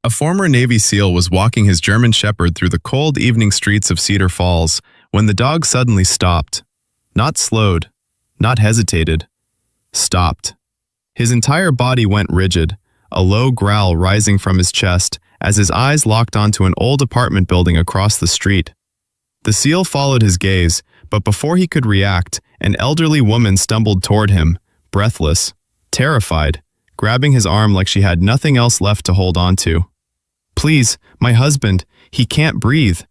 A former Navy SEAL was walking his German Shepherd through the cold evening streets of Cedar Falls when the dog suddenly stopped. Not slowed, not hesitated. Stopped. His entire body went rigid, a low growl rising from his chest as his eyes locked onto an old apartment building across the street. The SEAL followed his gaze, but before he could react, an elderly woman stumbled toward him, breathless, terrified, grabbing his arm like she had nothing else left to hold on to. "Please, my husband, he can't breathe.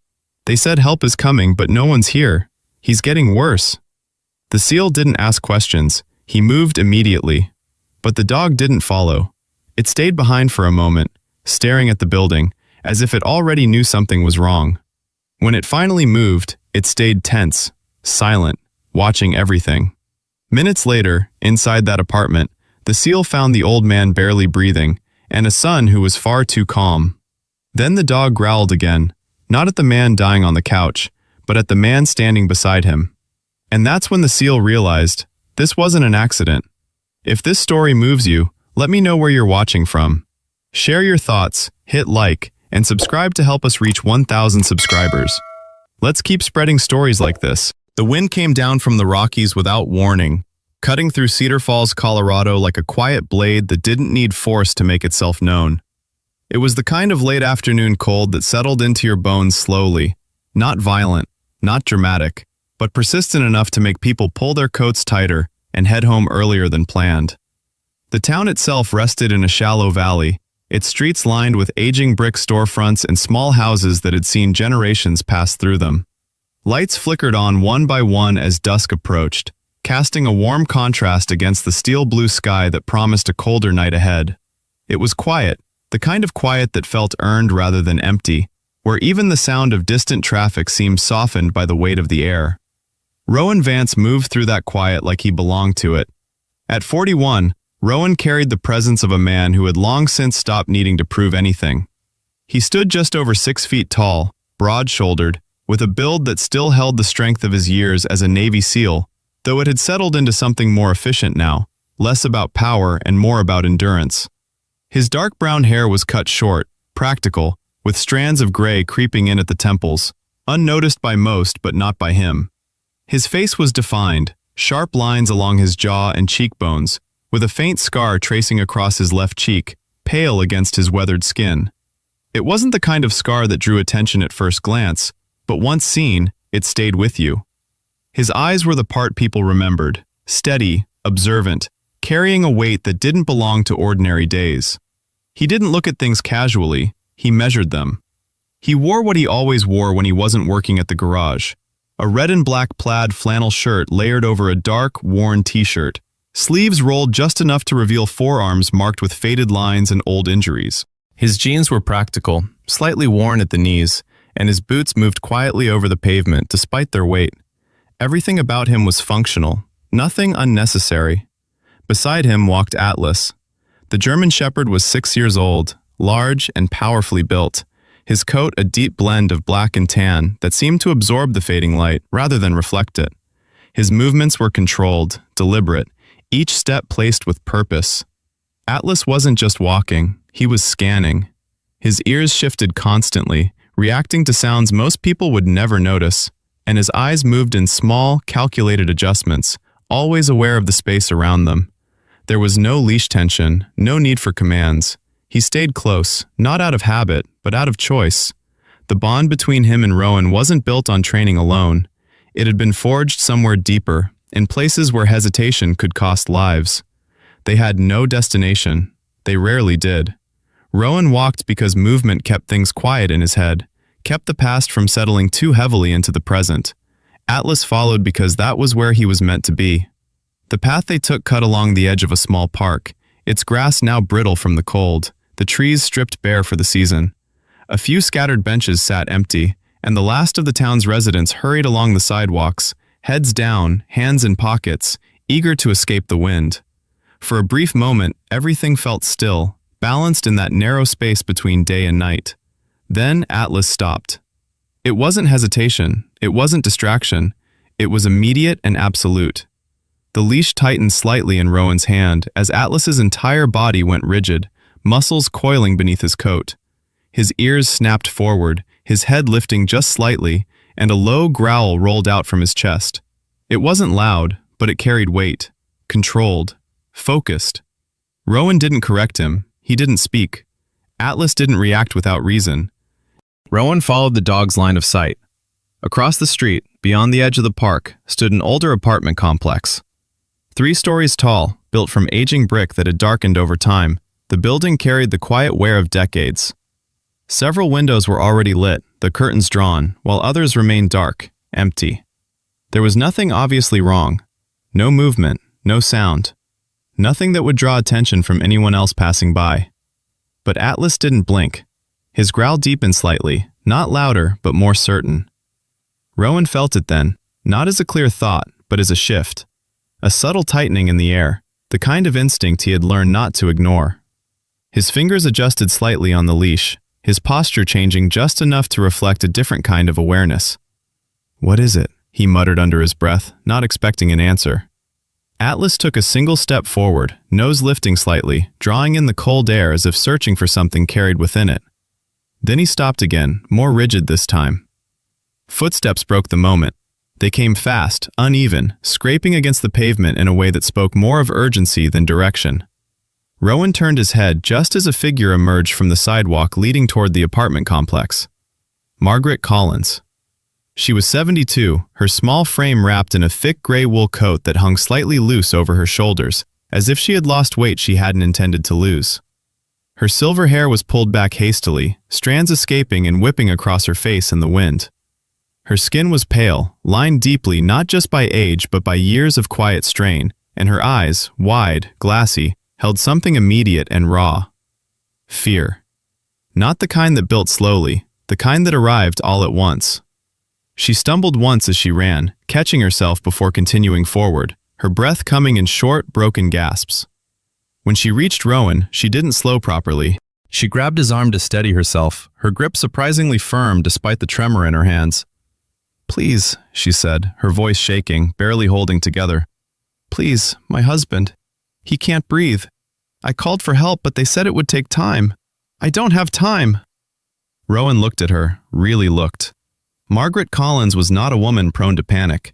They said help is coming, but no one's here. He's getting worse." The SEAL didn't ask questions. He moved immediately. But the dog didn't follow. It stayed behind for a moment, staring at the building, as if it already knew something was wrong. When it finally moved, it stayed tense, silent, watching everything. Minutes later, inside that apartment, the SEAL found the old man barely breathing, and a son who was far too calm. Then the dog growled again, not at the man dying on the couch, but at the man standing beside him. And that's when the SEAL realized, this wasn't an accident. If this story moves you, let me know where you're watching from. Share your thoughts, hit like, and subscribe to help us reach 1,000 subscribers. Let's keep spreading stories like this. The wind came down from the Rockies without warning, cutting through Cedar Falls, Colorado like a quiet blade that didn't need force to make itself known. It was the kind of late afternoon cold that settled into your bones slowly, not violent, not dramatic, but persistent enough to make people pull their coats tighter and head home earlier than planned. The town itself rested in a shallow valley, its streets lined with aging brick storefronts and small houses that had seen generations pass through them. Lights flickered on one by one as dusk approached, casting a warm contrast against the steel blue sky that promised a colder night ahead. It was quiet, the kind of quiet that felt earned rather than empty, where even the sound of distant traffic seemed softened by the weight of the air. Rowan Vance moved through that quiet like he belonged to it. At 41, Rowan carried the presence of a man who had long since stopped needing to prove anything. He stood just over 6 feet tall, broad-shouldered, with a build that still held the strength of his years as a Navy SEAL, though it had settled into something more efficient now, less about power and more about endurance. His dark brown hair was cut short, practical, with strands of gray creeping in at the temples, unnoticed by most but not by him. His face was defined, sharp lines along his jaw and cheekbones, with a faint scar tracing across his left cheek, pale against his weathered skin. It wasn't the kind of scar that drew attention at first glance, but once seen, it stayed with you. His eyes were the part people remembered, steady, observant, carrying a weight that didn't belong to ordinary days. He didn't look at things casually, he measured them. He wore what he always wore when he wasn't working at the garage, a red and black plaid flannel shirt layered over a dark, worn t-shirt, sleeves rolled just enough to reveal forearms marked with faded lines and old injuries. His jeans were practical, slightly worn at the knees, and his boots moved quietly over the pavement despite their weight. Everything about him was functional, nothing unnecessary. Beside him walked Atlas. The German Shepherd was 6 years old, large and powerfully built, his coat a deep blend of black and tan that seemed to absorb the fading light rather than reflect it. His movements were controlled, deliberate, each step placed with purpose. Atlas wasn't just walking, he was scanning. His ears shifted constantly, reacting to sounds most people would never notice, and his eyes moved in small, calculated adjustments, always aware of the space around them. There was no leash tension, no need for commands. He stayed close, not out of habit, but out of choice. The bond between him and Rowan wasn't built on training alone. It had been forged somewhere deeper, in places where hesitation could cost lives. They had no destination. They rarely did. Rowan walked because movement kept things quiet in his head, kept the past from settling too heavily into the present. Atlas followed because that was where he was meant to be. The path they took cut along the edge of a small park, its grass now brittle from the cold, the trees stripped bare for the season. A few scattered benches sat empty, and the last of the town's residents hurried along the sidewalks, heads down, hands in pockets, eager to escape the wind. For a brief moment, everything felt still, balanced in that narrow space between day and night. Then Atlas stopped. It wasn't hesitation, it wasn't distraction, it was immediate and absolute. The leash tightened slightly in Rowan's hand as Atlas's entire body went rigid, muscles coiling beneath his coat. His ears snapped forward, his head lifting just slightly, and a low growl rolled out from his chest. It wasn't loud, but it carried weight. Controlled. Focused. Rowan didn't correct him. He didn't speak. Atlas didn't react without reason. Rowan followed the dog's line of sight. Across the street, beyond the edge of the park, stood an older apartment complex. 3 stories tall, built from aging brick that had darkened over time, the building carried the quiet wear of decades. Several windows were already lit, the curtains drawn, while others remained dark, empty. There was nothing obviously wrong. No movement, no sound. Nothing that would draw attention from anyone else passing by. But Atlas didn't blink. His growl deepened slightly, not louder, but more certain. Rowan felt it then, not as a clear thought, but as a shift. A subtle tightening in the air, the kind of instinct he had learned not to ignore. His fingers adjusted slightly on the leash, his posture changing just enough to reflect a different kind of awareness. "What is it?" he muttered under his breath, not expecting an answer. Atlas took a single step forward, nose lifting slightly, drawing in the cold air as if searching for something carried within it. Then he stopped again, more rigid this time. Footsteps broke the moment. They came fast, uneven, scraping against the pavement in a way that spoke more of urgency than direction. Rowan turned his head just as a figure emerged from the sidewalk leading toward the apartment complex. Margaret Collins. She was 72, her small frame wrapped in a thick gray wool coat that hung slightly loose over her shoulders, as if she had lost weight she hadn't intended to lose. Her silver hair was pulled back hastily, strands escaping and whipping across her face in the wind. Her skin was pale, lined deeply not just by age but by years of quiet strain, and her eyes, wide, glassy, held something immediate and raw. Fear. Not the kind that built slowly, the kind that arrived all at once. She stumbled once as she ran, catching herself before continuing forward, her breath coming in short, broken gasps. When she reached Rowan, she didn't slow properly. She grabbed his arm to steady herself, her grip surprisingly firm despite the tremor in her hands. "Please," she said, her voice shaking, barely holding together. "Please, my husband. He can't breathe. I called for help, but they said it would take time. I don't have time." Rowan looked at her, really looked. Margaret Collins was not a woman prone to panic.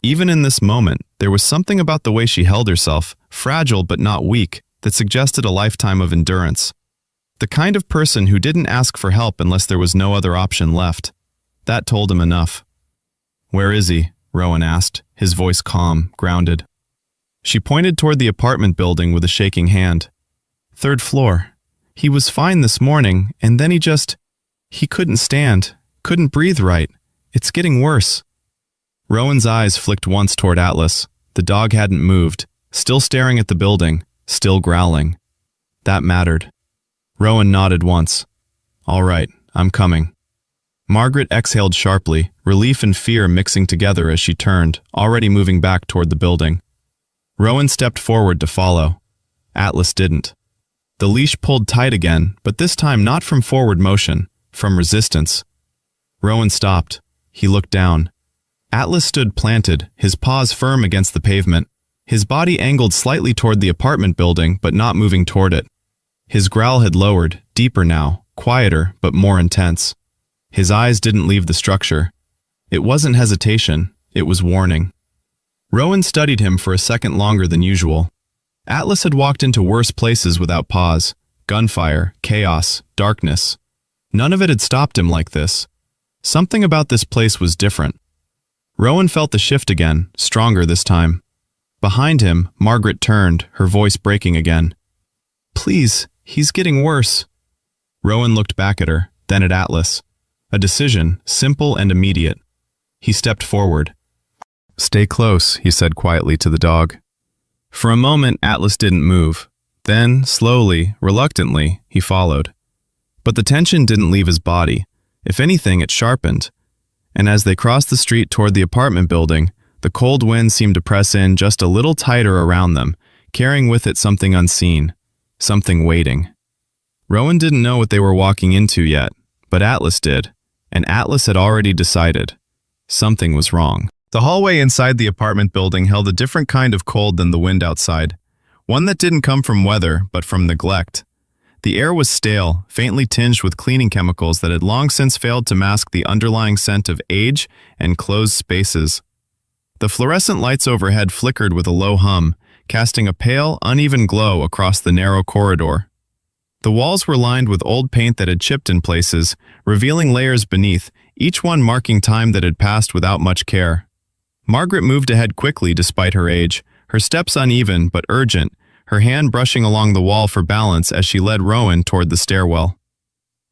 Even in this moment, there was something about the way she held herself, fragile but not weak, that suggested a lifetime of endurance. The kind of person who didn't ask for help unless there was no other option left. That told him enough. "Where is he?" Rowan asked, his voice calm, grounded. She pointed toward the apartment building with a shaking hand. "3rd floor. He was fine this morning, and then he couldn't stand, couldn't breathe right. It's getting worse." Rowan's eyes flicked once toward Atlas. The dog hadn't moved, still staring at the building, still growling. That mattered. Rowan nodded once. "All right, I'm coming." Margaret exhaled sharply, relief and fear mixing together as she turned, already moving back toward the building. Rowan stepped forward to follow. Atlas didn't. The leash pulled tight again, but this time not from forward motion, from resistance. Rowan stopped. He looked down. Atlas stood planted, his paws firm against the pavement, his body angled slightly toward the apartment building but not moving toward it. His growl had lowered, deeper now, quieter but more intense. His eyes didn't leave the structure. It wasn't hesitation, it was warning. Rowan studied him for a second longer than usual. Atlas had walked into worse places without pause. Gunfire, chaos, darkness. None of it had stopped him like this. Something about this place was different. Rowan felt the shift again, stronger this time. Behind him, Margaret turned, her voice breaking again. "Please, he's getting worse." Rowan looked back at her, then at Atlas. A decision, simple and immediate. He stepped forward. "Stay close," he said quietly to the dog. For a moment, Atlas didn't move. Then, slowly, reluctantly, he followed. But the tension didn't leave his body. If anything, it sharpened. And as they crossed the street toward the apartment building, the cold wind seemed to press in just a little tighter around them, carrying with it something unseen, something waiting. Rowan didn't know what they were walking into yet, but Atlas did, and Atlas had already decided. Something was wrong. The hallway inside the apartment building held a different kind of cold than the wind outside, one that didn't come from weather, but from neglect. The air was stale, faintly tinged with cleaning chemicals that had long since failed to mask the underlying scent of age and closed spaces. The fluorescent lights overhead flickered with a low hum, casting a pale, uneven glow across the narrow corridor. The walls were lined with old paint that had chipped in places, revealing layers beneath, each one marking time that had passed without much care. Margaret moved ahead quickly despite her age, her steps uneven but urgent, her hand brushing along the wall for balance as she led Rowan toward the stairwell.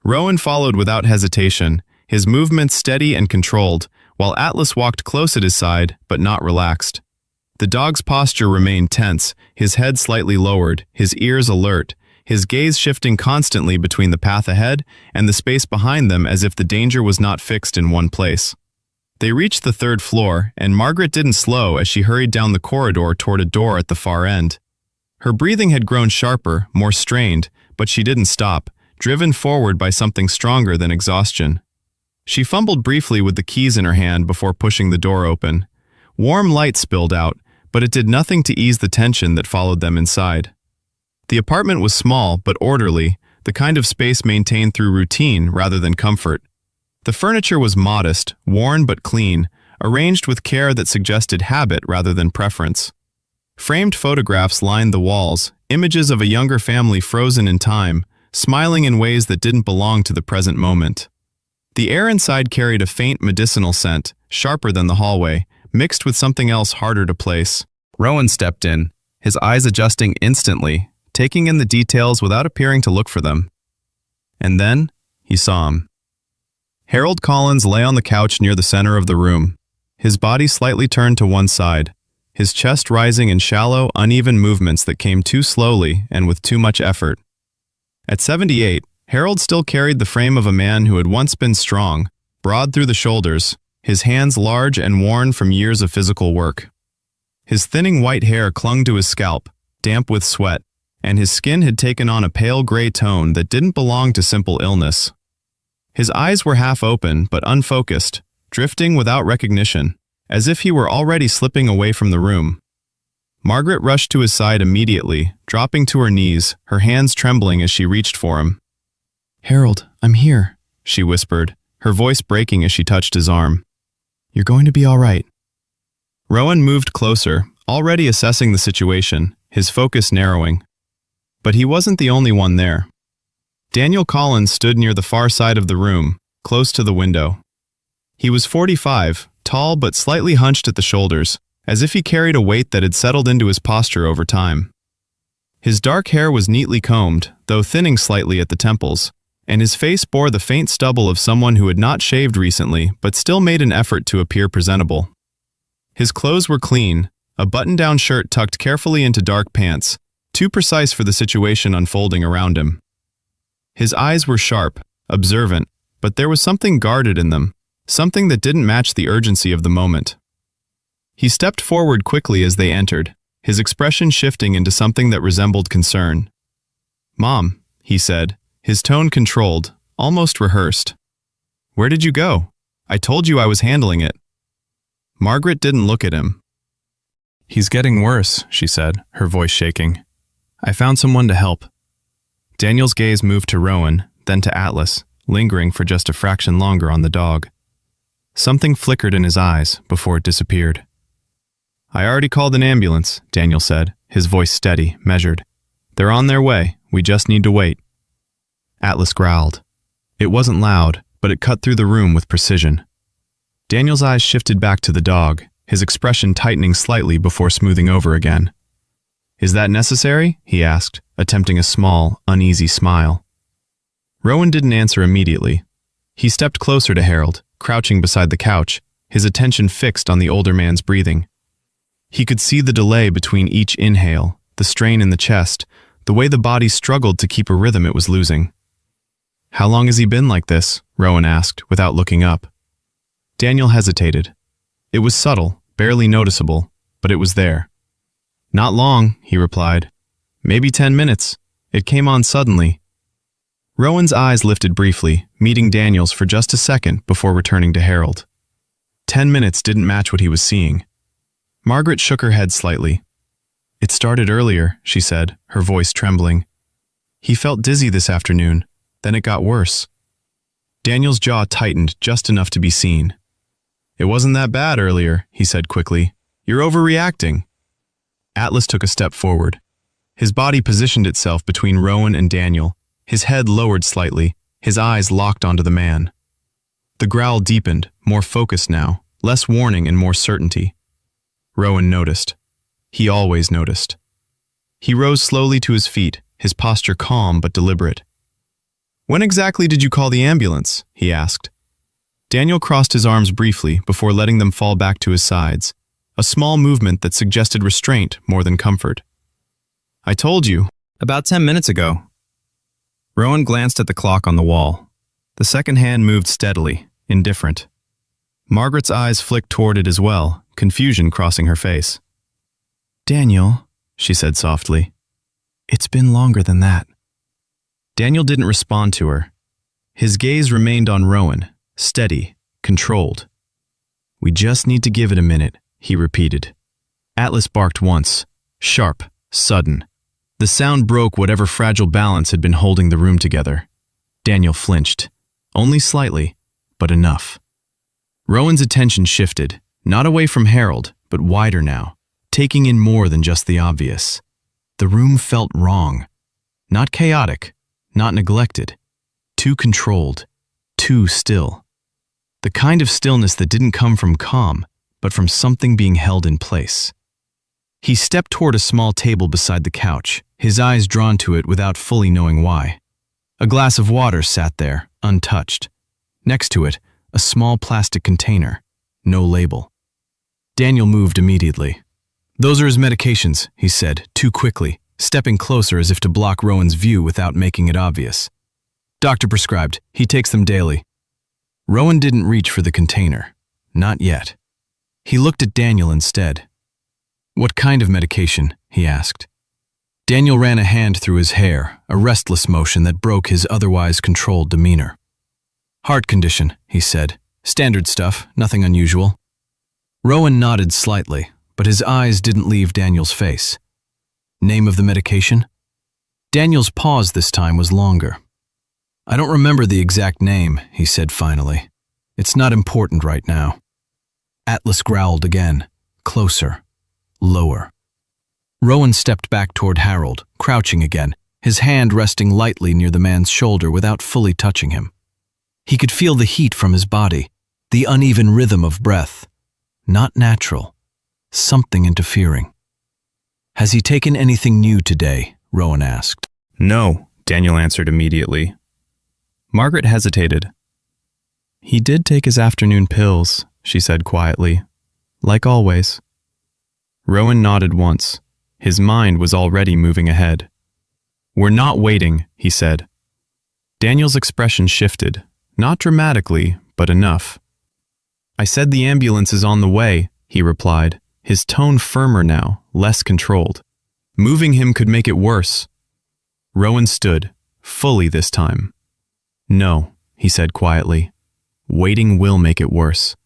Rowan followed without hesitation, his movements steady and controlled, while Atlas walked close at his side, but not relaxed. The dog's posture remained tense, his head slightly lowered, his ears alert, his gaze shifting constantly between the path ahead and the space behind them as if the danger was not fixed in one place. They reached the third floor, and Margaret didn't slow as she hurried down the corridor toward a door at the far end. Her breathing had grown sharper, more strained, but she didn't stop, driven forward by something stronger than exhaustion. She fumbled briefly with the keys in her hand before pushing the door open. Warm light spilled out, but it did nothing to ease the tension that followed them inside. The apartment was small but orderly, the kind of space maintained through routine rather than comfort. The furniture was modest, worn but clean, arranged with care that suggested habit rather than preference. Framed photographs lined the walls, images of a younger family frozen in time, smiling in ways that didn't belong to the present moment. The air inside carried a faint medicinal scent, sharper than the hallway, mixed with something else harder to place. Rowan stepped in, his eyes adjusting instantly, taking in the details without appearing to look for them. And then, he saw him. Harold Collins lay on the couch near the center of the room, his body slightly turned to one side, his chest rising in shallow, uneven movements that came too slowly and with too much effort. At 78, Harold still carried the frame of a man who had once been strong, broad through the shoulders, his hands large and worn from years of physical work. His thinning white hair clung to his scalp, damp with sweat, and his skin had taken on a pale gray tone that didn't belong to simple illness. His eyes were half open but unfocused, drifting without recognition, as if he were already slipping away from the room. Margaret rushed to his side immediately, dropping to her knees, her hands trembling as she reached for him. "Harold, I'm here," she whispered, her voice breaking as she touched his arm. "You're going to be all right." Rowan moved closer, already assessing the situation, his focus narrowing. But he wasn't the only one there. Daniel Collins stood near the far side of the room, close to the window. He was 45, tall but slightly hunched at the shoulders, as if he carried a weight that had settled into his posture over time. His dark hair was neatly combed, though thinning slightly at the temples, and his face bore the faint stubble of someone who had not shaved recently but still made an effort to appear presentable. His clothes were clean, a button-down shirt tucked carefully into dark pants, too precise for the situation unfolding around him. His eyes were sharp, observant, but there was something guarded in them, something that didn't match the urgency of the moment. He stepped forward quickly as they entered, his expression shifting into something that resembled concern. "Mom," he said, his tone controlled, almost rehearsed. "Where did you go? I told you I was handling it." Margaret didn't look at him. "He's getting worse," she said, her voice shaking. "I found someone to help." Daniel's gaze moved to Rowan, then to Atlas, lingering for just a fraction longer on the dog. Something flickered in his eyes before it disappeared. "I already called an ambulance," Daniel said, his voice steady, measured. "They're on their way. We just need to wait." Atlas growled. It wasn't loud, but it cut through the room with precision. Daniel's eyes shifted back to the dog, his expression tightening slightly before smoothing over again. "Is that necessary?" he asked, attempting a small, uneasy smile. Rowan didn't answer immediately. He stepped closer to Harold, crouching beside the couch, his attention fixed on the older man's breathing. He could see the delay between each inhale, the strain in the chest, the way the body struggled to keep a rhythm it was losing. "How long has he been like this?" Rowan asked, without looking up. Daniel hesitated. It was subtle, barely noticeable, but it was there. "Not long," he replied. "Maybe 10 minutes. It came on suddenly." Rowan's eyes lifted briefly, meeting Daniel's for just a second before returning to Harold. 10 minutes didn't match what he was seeing. Margaret shook her head slightly. "It started earlier," she said, her voice trembling. He felt dizzy this afternoon, then it got worse. Daniel's jaw tightened just enough to be seen. "It wasn't that bad earlier," he said quickly. "You're overreacting." Atlas took a step forward. His body positioned itself between Rowan and Daniel, his head lowered slightly, his eyes locked onto the man. The growl deepened, more focused now, less warning and more certainty. Rowan noticed. He always noticed. He rose slowly to his feet, his posture calm but deliberate. "When exactly did you call the ambulance?" he asked. Daniel crossed his arms briefly before letting them fall back to his sides, a small movement that suggested restraint more than comfort. "I told you." "About 10 minutes ago." Rowan glanced at the clock on the wall. The second hand moved steadily, indifferent. Margaret's eyes flicked toward it as well, confusion crossing her face. "Daniel," she said softly, "it's been longer than that." Daniel didn't respond to her. His gaze remained on Rowan, steady, controlled. "We just need to give it a minute," he repeated. Atlas barked once, sharp, sudden. The sound broke whatever fragile balance had been holding the room together. Daniel flinched, only slightly, but enough. Rowan's attention shifted, not away from Harold, but wider now, taking in more than just the obvious. The room felt wrong. Not chaotic, not neglected. Too controlled, too still. The kind of stillness that didn't come from calm, but from something being held in place. He stepped toward a small table beside the couch, his eyes drawn to it without fully knowing why. A glass of water sat there, untouched. Next to it, a small plastic container, no label. Daniel moved immediately. "Those are his medications," he said, too quickly, stepping closer as if to block Rowan's view without making it obvious. "Doctor prescribed. He takes them daily." Rowan didn't reach for the container. Not yet. He looked at Daniel instead. "What kind of medication?" he asked. Daniel ran a hand through his hair, a restless motion that broke his otherwise controlled demeanor. "Heart condition," he said. "Standard stuff, nothing unusual." Rowan nodded slightly, but his eyes didn't leave Daniel's face. "Name of the medication?" Daniel's pause this time was longer. "I don't remember the exact name," he said finally. "It's not important right now." Atlas growled again, closer, lower. Rowan stepped back toward Harold, crouching again, his hand resting lightly near the man's shoulder without fully touching him. He could feel the heat from his body, the uneven rhythm of breath. Not natural. Something interfering. "Has he taken anything new today?" Rowan asked. "No," Daniel answered immediately. Margaret hesitated. "He did take his afternoon pills," she said quietly. "Like always." Rowan nodded once. His mind was already moving ahead. "We're not waiting," he said. Daniel's expression shifted, not dramatically, but enough. "I said the ambulance is on the way," he replied, his tone firmer now, less controlled. "Moving him could make it worse." Rowan stood, fully this time. "No," he said quietly. "Waiting will make it worse."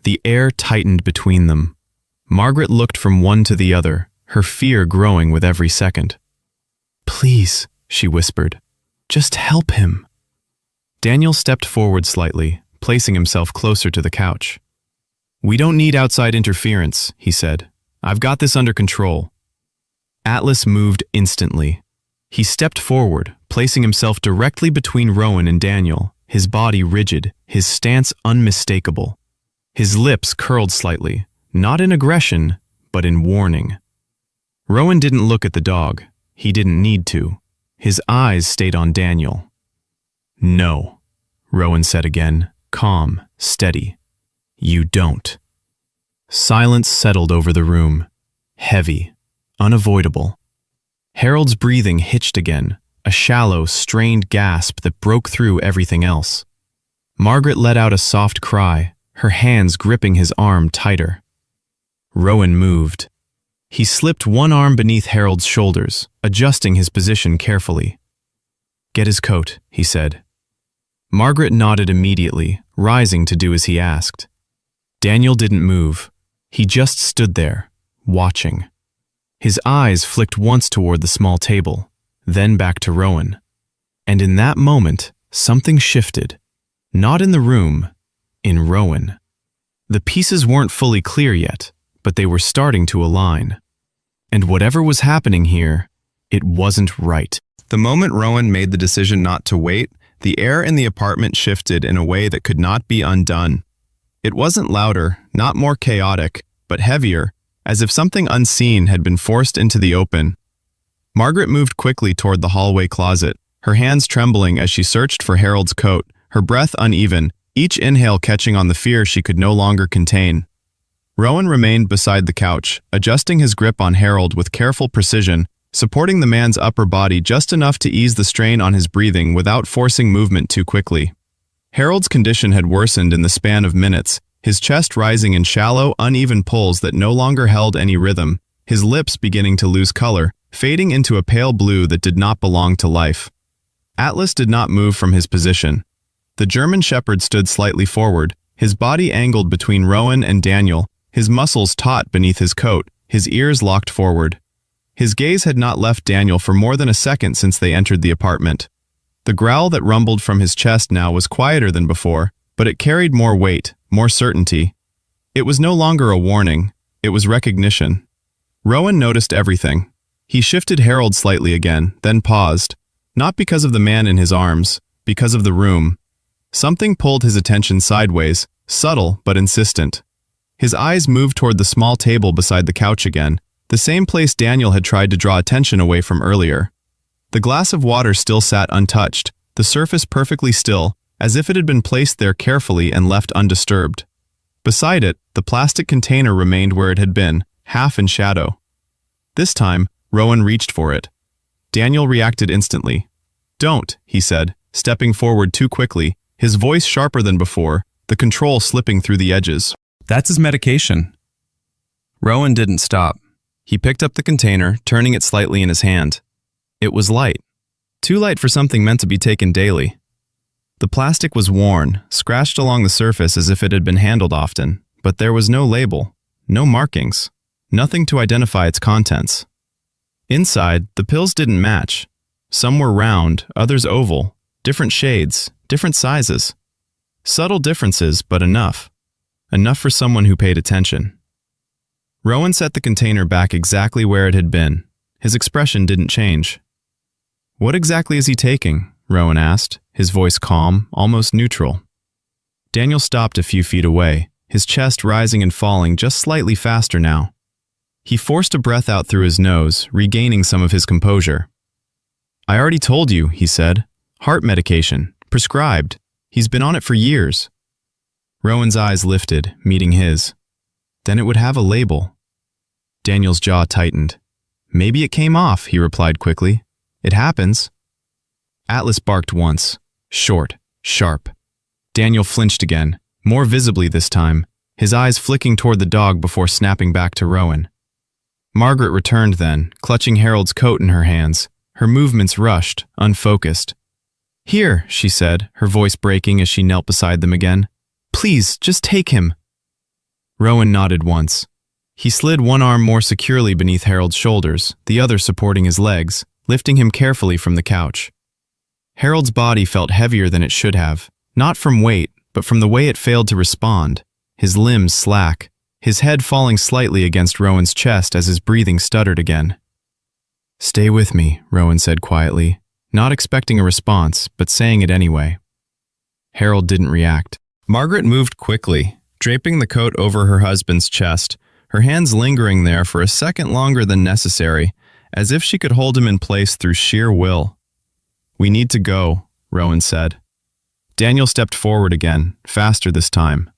The air tightened between them. Margaret looked from one to the other, her fear growing with every second. "Please," she whispered, "just help him." Daniel stepped forward slightly, placing himself closer to the couch. "We don't need outside interference," he said. "I've got this under control." Atlas moved instantly. He stepped forward, placing himself directly between Rowan and Daniel, his body rigid, his stance unmistakable. His lips curled slightly, not in aggression, but in warning. Rowan didn't look at the dog. He didn't need to. His eyes stayed on Daniel. "No," Rowan said again, calm, steady. "You don't." Silence settled over the room, heavy, unavoidable. Harold's breathing hitched again, a shallow, strained gasp that broke through everything else. Margaret let out a soft cry, her hands gripping his arm tighter. Rowan moved. He slipped one arm beneath Harold's shoulders, adjusting his position carefully. "Get his coat," he said. Margaret nodded immediately, rising to do as he asked. Daniel didn't move. He just stood there, watching. His eyes flicked once toward the small table, then back to Rowan. And in that moment, something shifted. Not in the room, in Rowan. The pieces weren't fully clear yet, but they were starting to align. And whatever was happening here, it wasn't right. The moment Rowan made the decision not to wait, the air in the apartment shifted in a way that could not be undone. It wasn't louder, not more chaotic, but heavier, as if something unseen had been forced into the open. Margaret moved quickly toward the hallway closet, her hands trembling as she searched for Harold's coat, her breath uneven, each inhale catching on the fear she could no longer contain. Rowan remained beside the couch, adjusting his grip on Harold with careful precision, supporting the man's upper body just enough to ease the strain on his breathing without forcing movement too quickly. Harold's condition had worsened in the span of minutes, his chest rising in shallow, uneven pulls that no longer held any rhythm, his lips beginning to lose color, fading into a pale blue that did not belong to life. Atlas did not move from his position. The German shepherd stood slightly forward, his body angled between Rowan and Daniel, his muscles taut beneath his coat, his ears locked forward. His gaze had not left Daniel for more than a second since they entered the apartment. The growl that rumbled from his chest now was quieter than before, but it carried more weight, more certainty. It was no longer a warning, it was recognition. Rowan noticed everything. He shifted Harold slightly again, then paused, not because of the man in his arms, because of the room. Something pulled his attention sideways, subtle but insistent. His eyes moved toward the small table beside the couch again, the same place Daniel had tried to draw attention away from earlier. The glass of water still sat untouched, the surface perfectly still, as if it had been placed there carefully and left undisturbed. Beside it, the plastic container remained where it had been, half in shadow. This time, Rowan reached for it. Daniel reacted instantly. "Don't," he said, stepping forward too quickly, his voice sharper than before, the control slipping through the edges. "That's his medication." Rowan didn't stop. He picked up the container, turning it slightly in his hand. It was light. Too light for something meant to be taken daily. The plastic was worn, scratched along the surface as if it had been handled often, but there was no label, no markings, nothing to identify its contents. Inside, the pills didn't match. Some were round, others oval, different shades, different sizes. Subtle differences, but enough. Enough for someone who paid attention. Rowan set the container back exactly where it had been. His expression didn't change. "What exactly is he taking?" Rowan asked, his voice calm, almost neutral. Daniel stopped a few feet away, his chest rising and falling just slightly faster now. He forced a breath out through his nose, regaining some of his composure. "I already told you," he said. "Heart medication. Prescribed. He's been on it for years." Rowan's eyes lifted, meeting his. "Then it would have a label." Daniel's jaw tightened. "Maybe it came off," he replied quickly. "It happens." Atlas barked once, short, sharp. Daniel flinched again, more visibly this time, his eyes flicking toward the dog before snapping back to Rowan. Margaret returned then, clutching Harold's coat in her hands, her movements rushed, unfocused. "Here," she said, her voice breaking as she knelt beside them again. "Please, just take him." Rowan nodded once. He slid one arm more securely beneath Harold's shoulders, the other supporting his legs, lifting him carefully from the couch. Harold's body felt heavier than it should have, not from weight, but from the way it failed to respond, his limbs slack, his head falling slightly against Rowan's chest as his breathing stuttered again. "Stay with me," Rowan said quietly, not expecting a response, but saying it anyway. Harold didn't react. Margaret moved quickly, draping the coat over her husband's chest, her hands lingering there for a second longer than necessary, as if she could hold him in place through sheer will. "We need to go," Rowan said. Daniel stepped forward again, faster this time.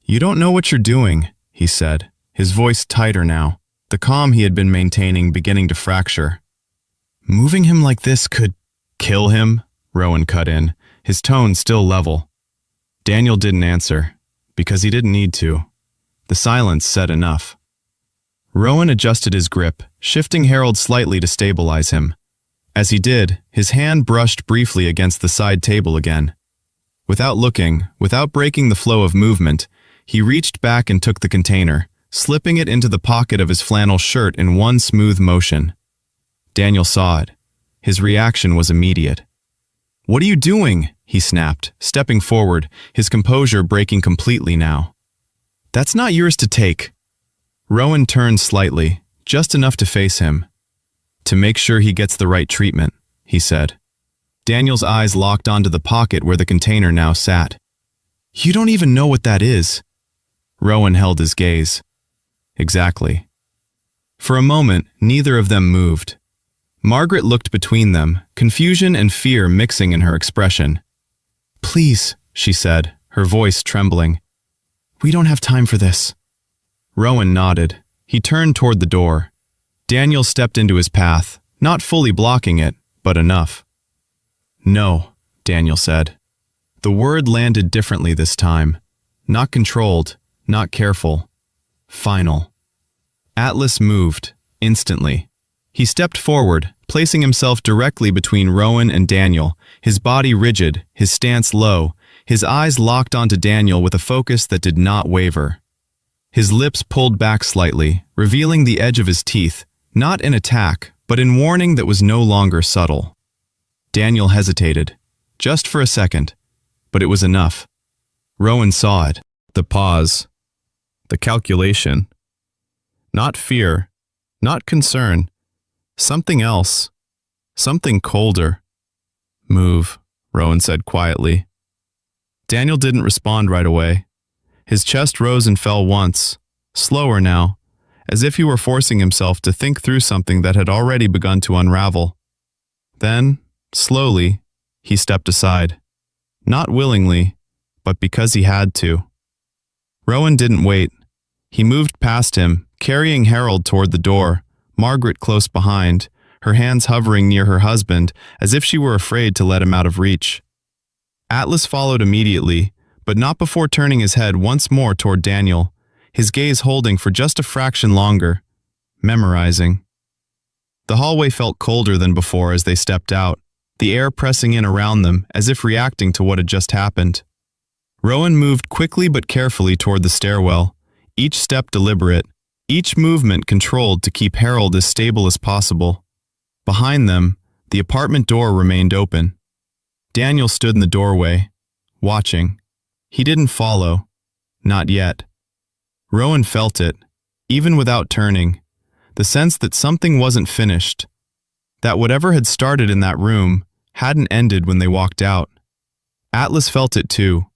"You don't know what you're doing," he said, his voice tighter now, the calm he had been maintaining beginning to fracture. "Moving him like this could kill him," Rowan cut in, his tone still level. Daniel didn't answer, because he didn't need to. The silence said enough. Rowan adjusted his grip, shifting Harold slightly to stabilize him. As he did, his hand brushed briefly against the side table again. Without looking, without breaking the flow of movement, he reached back and took the container, slipping it into the pocket of his flannel shirt in one smooth motion. Daniel saw it. His reaction was immediate. "What are you doing?" he snapped, stepping forward, his composure breaking completely now. "That's not yours to take." Rowan turned slightly, just enough to face him. "To make sure he gets the right treatment," he said. Daniel's eyes locked onto the pocket where the container now sat. "You don't even know what that is." Rowan held his gaze. "Exactly." For a moment, neither of them moved. Margaret looked between them, confusion and fear mixing in her expression. "Please," she said, her voice trembling. "We don't have time for this." Rowan nodded. He turned toward the door. Daniel stepped into his path, not fully blocking it, but enough. "No," Daniel said. The word landed differently this time. Not controlled, not careful. Final. Atlas moved, instantly. He stepped forward, placing himself directly between Rowan and Daniel, his body rigid, his stance low, his eyes locked onto Daniel with a focus that did not waver. His lips pulled back slightly, revealing the edge of his teeth, not in attack, but in warning that was no longer subtle. Daniel hesitated, just for a second, but it was enough. Rowan saw it. The pause. The calculation. Not fear, not concern. Something else. Something colder. "Move," Rowan said quietly. Daniel didn't respond right away. His chest rose and fell once, slower now, as if he were forcing himself to think through something that had already begun to unravel. Then, slowly, he stepped aside. Not willingly, but because he had to. Rowan didn't wait. He moved past him, carrying Harold toward the door, Margaret close behind, her hands hovering near her husband, as if she were afraid to let him out of reach. Atlas followed immediately, but not before turning his head once more toward Daniel, his gaze holding for just a fraction longer, memorizing. The hallway felt colder than before as they stepped out, the air pressing in around them as if reacting to what had just happened. Rowan moved quickly but carefully toward the stairwell, each step deliberate, each movement controlled to keep Harold as stable as possible. Behind them, the apartment door remained open. Daniel stood in the doorway, watching. He didn't follow. Not yet. Rowan felt it, even without turning, the sense that something wasn't finished, that whatever had started in that room hadn't ended when they walked out. Atlas felt it too.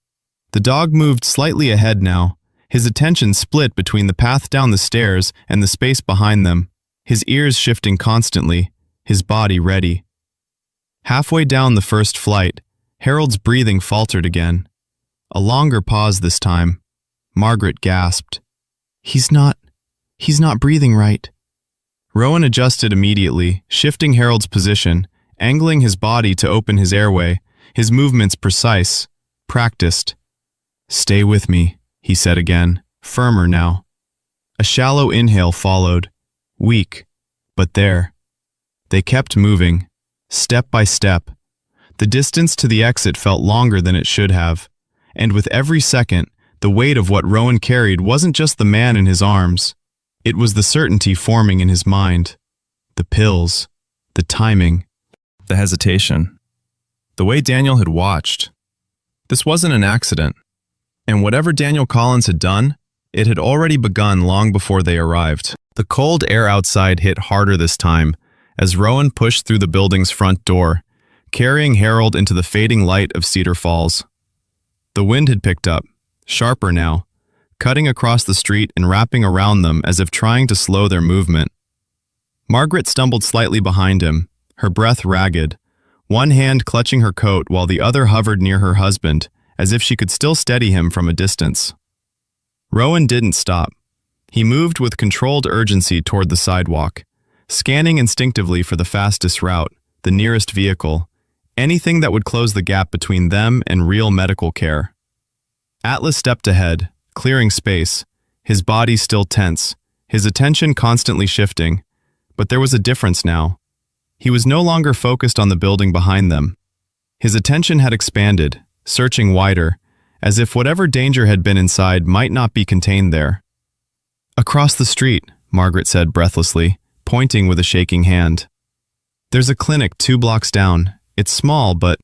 The dog moved slightly ahead now, his attention split between the path down the stairs and the space behind them, his ears shifting constantly, his body ready. Halfway down the first flight, Harold's breathing faltered again. A longer pause this time. Margaret gasped. He's not breathing right." Rowan adjusted immediately, shifting Harold's position, angling his body to open his airway, his movements precise, practiced. "Stay with me," he said again, firmer now. A shallow inhale followed, weak, but there. They kept moving, step by step. The distance to the exit felt longer than it should have, and with every second, the weight of what Rowan carried wasn't just the man in his arms. It was the certainty forming in his mind. The pills, the timing, the hesitation. The way Daniel had watched. This wasn't an accident. And whatever Daniel Collins had done, it had already begun long before they arrived. The cold air outside hit harder this time, as Rowan pushed through the building's front door, carrying Harold into the fading light of Cedar Falls. The wind had picked up, sharper now, cutting across the street and wrapping around them as if trying to slow their movement. Margaret stumbled slightly behind him, her breath ragged, one hand clutching her coat while the other hovered near her husband, as if she could still steady him from a distance. Rowan didn't stop. He moved with controlled urgency toward the sidewalk, scanning instinctively for the fastest route, the nearest vehicle, anything that would close the gap between them and real medical care. Atlas stepped ahead, clearing space, his body still tense, his attention constantly shifting, but there was a difference now. He was no longer focused on the building behind them. His attention had expanded, searching wider, as if whatever danger had been inside might not be contained there. "Across the street," Margaret said breathlessly, pointing with a shaking hand. There's a clinic 2 blocks down. It's small, but...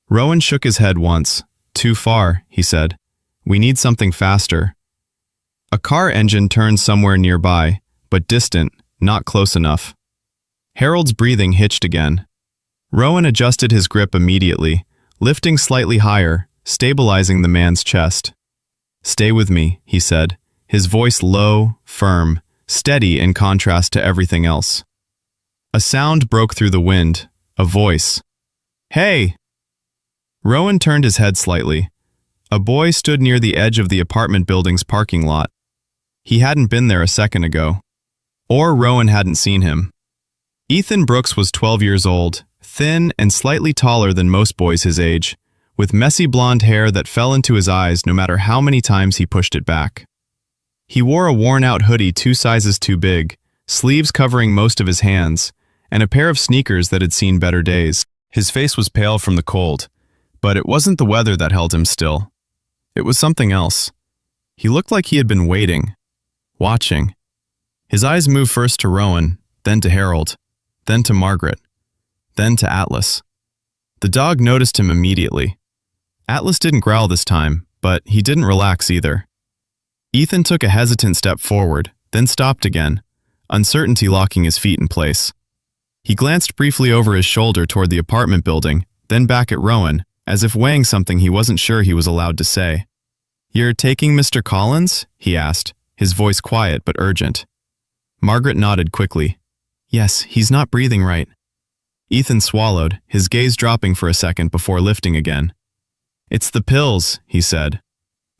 Rowan shook his head once. Too far, he said. We need something faster. A car engine turned somewhere nearby, but distant, not close enough. Harold's breathing hitched again. Rowan adjusted his grip immediately, lifting slightly higher, stabilizing the man's chest. Stay with me, he said, his voice low, firm, steady in contrast to everything else. A sound broke through the wind, a voice. Hey! Rowan turned his head slightly. A boy stood near the edge of the apartment building's parking lot. He hadn't been there a second ago. Or Rowan hadn't seen him. Ethan Brooks was 12 years old, thin and slightly taller than most boys his age, with messy blonde hair that fell into his eyes no matter how many times he pushed it back. He wore a worn-out hoodie 2 sizes too big, sleeves covering most of his hands, and a pair of sneakers that had seen better days. His face was pale from the cold, but it wasn't the weather that held him still. It was something else. He looked like he had been waiting, watching. His eyes moved first to Rowan, then to Harold, then to Margaret, then to Atlas. The dog noticed him immediately. Atlas didn't growl this time, but he didn't relax either. Ethan took a hesitant step forward, then stopped again, uncertainty locking his feet in place. He glanced briefly over his shoulder toward the apartment building, then back at Rowan, as if weighing something he wasn't sure he was allowed to say. "You're taking Mr. Collins?" he asked, his voice quiet but urgent. Margaret nodded quickly. "Yes, he's not breathing right." Ethan swallowed, his gaze dropping for a second before lifting again. "It's the pills," he said.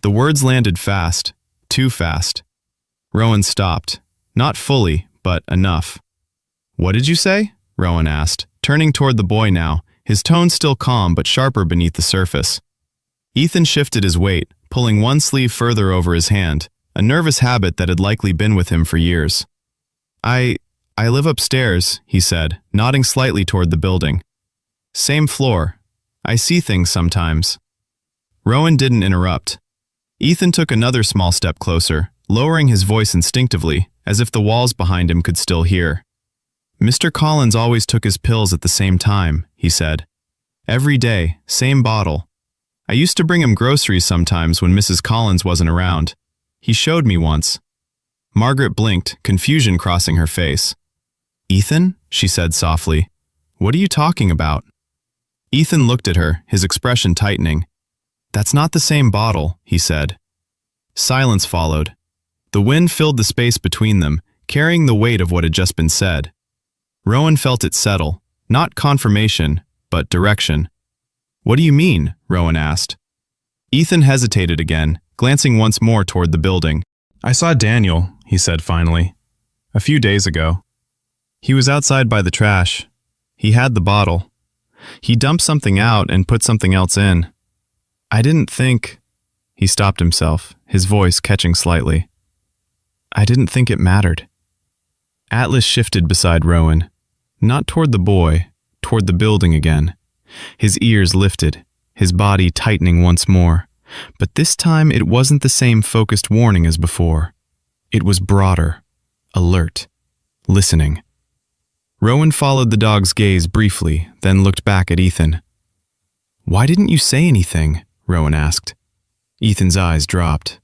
The words landed fast, too fast. Rowan stopped. Not fully, but enough. "What did you say?" Rowan asked, turning toward the boy now, his tone still calm but sharper beneath the surface. Ethan shifted his weight, pulling one sleeve further over his hand, a nervous habit that had likely been with him for years. I live upstairs," he said, nodding slightly toward the building. "Same floor. I see things sometimes." Rowan didn't interrupt. Ethan took another small step closer, lowering his voice instinctively, as if the walls behind him could still hear. "Mr. Collins always took his pills at the same time," he said. "Every day, same bottle. I used to bring him groceries sometimes when Mrs. Collins wasn't around. He showed me once." Margaret blinked, confusion crossing her face. "Ethan?" she said softly. "What are you talking about?" Ethan looked at her, his expression tightening. "That's not the same bottle," he said. Silence followed. The wind filled the space between them, carrying the weight of what had just been said. Rowan felt it settle, not confirmation, but direction. "What do you mean?" Rowan asked. Ethan hesitated again, glancing once more toward the building. "I saw Daniel," he said finally. "A few days ago. He was outside by the trash. He had the bottle. He dumped something out and put something else in. I didn't think..." He stopped himself, his voice catching slightly. "I didn't think it mattered." Atlas shifted beside Rowan, not toward the boy, toward the building again. His ears lifted, his body tightening once more, but this time it wasn't the same focused warning as before. It was broader, alert, listening. Rowan followed the dog's gaze briefly, then looked back at Ethan. "Why didn't you say anything?" Rowan asked. Ethan's eyes dropped.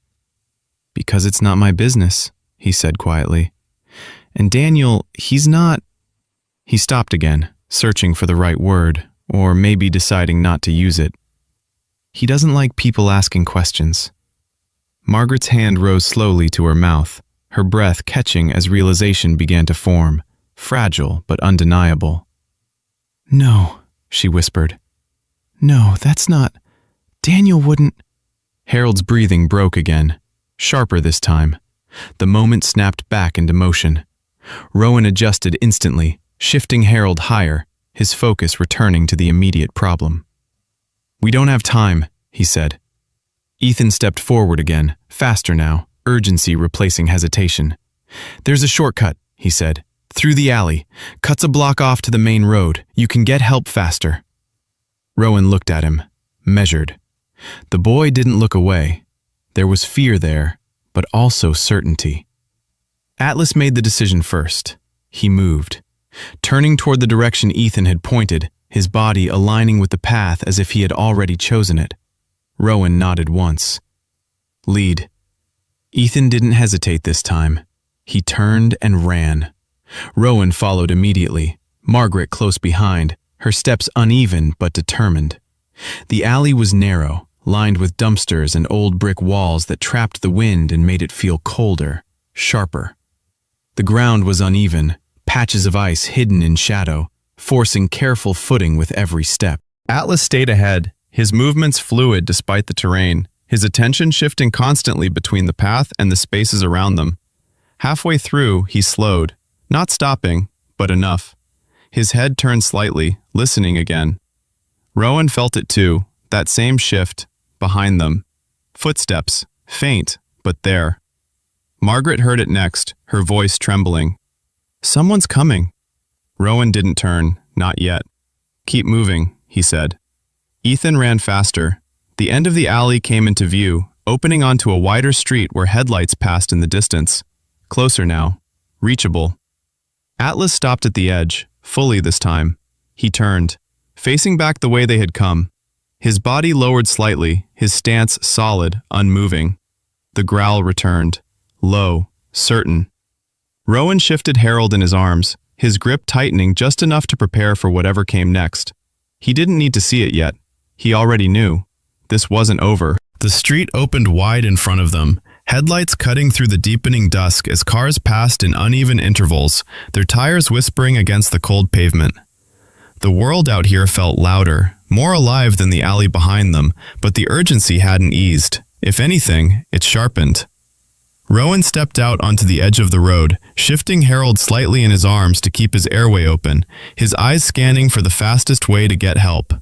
"Because it's not my business," he said quietly. "And Daniel, he's not..." He stopped again, searching for the right word, or maybe deciding not to use it. "He doesn't like people asking questions." Margaret's hand rose slowly to her mouth, her breath catching as realization began to form, fragile but undeniable. "No," she whispered. "No, that's not... Daniel wouldn't..." Harold's breathing broke again, sharper this time. The moment snapped back into motion. Rowan adjusted instantly, shifting Harold higher, his focus returning to the immediate problem. "We don't have time," he said. Ethan stepped forward again, faster now, urgency replacing hesitation. "There's a shortcut," he said. "Through the alley. Cuts a block off to the main road. You can get help faster." Rowan looked at him, measured. The boy didn't look away. There was fear there, but also certainty. Atlas made the decision first. He moved. turning toward the direction Ethan had pointed, his body aligning with the path as if he had already chosen it. Rowan nodded once. Lead. Ethan didn't hesitate this time. He turned and ran. Rowan followed immediately, Margaret close behind, her steps uneven but determined. The alley was narrow, lined with dumpsters and old brick walls that trapped the wind and made it feel colder, sharper. The ground was uneven, patches of ice hidden in shadow, forcing careful footing with every step. Atlas stayed ahead, his movements fluid despite the terrain, his attention shifting constantly between the path and the spaces around them. Halfway through, he slowed, not stopping, but enough. His head turned slightly, listening again. Rowan felt it too, that same shift, behind them. Footsteps, faint, but there. Margaret heard it next, her voice trembling. "Someone's coming." Rowan didn't turn, not yet. "Keep moving," he said. Ethan ran faster. The end of the alley came into view, opening onto a wider street where headlights passed in the distance. Closer now, reachable. Atlas stopped at the edge, fully this time. He turned, facing back the way they had come. His body lowered slightly, his stance solid, unmoving. The growl returned, low, certain. Rowan shifted Harold in his arms, his grip tightening just enough to prepare for whatever came next. He didn't need to see it yet. He already knew. This wasn't over. The street opened wide in front of them, headlights cutting through the deepening dusk as cars passed in uneven intervals, their tires whispering against the cold pavement. The world out here felt louder, more alive than the alley behind them, but the urgency hadn't eased. If anything, it sharpened. Rowan stepped out onto the edge of the road, shifting Harold slightly in his arms to keep his airway open, his eyes scanning for the fastest way to get help.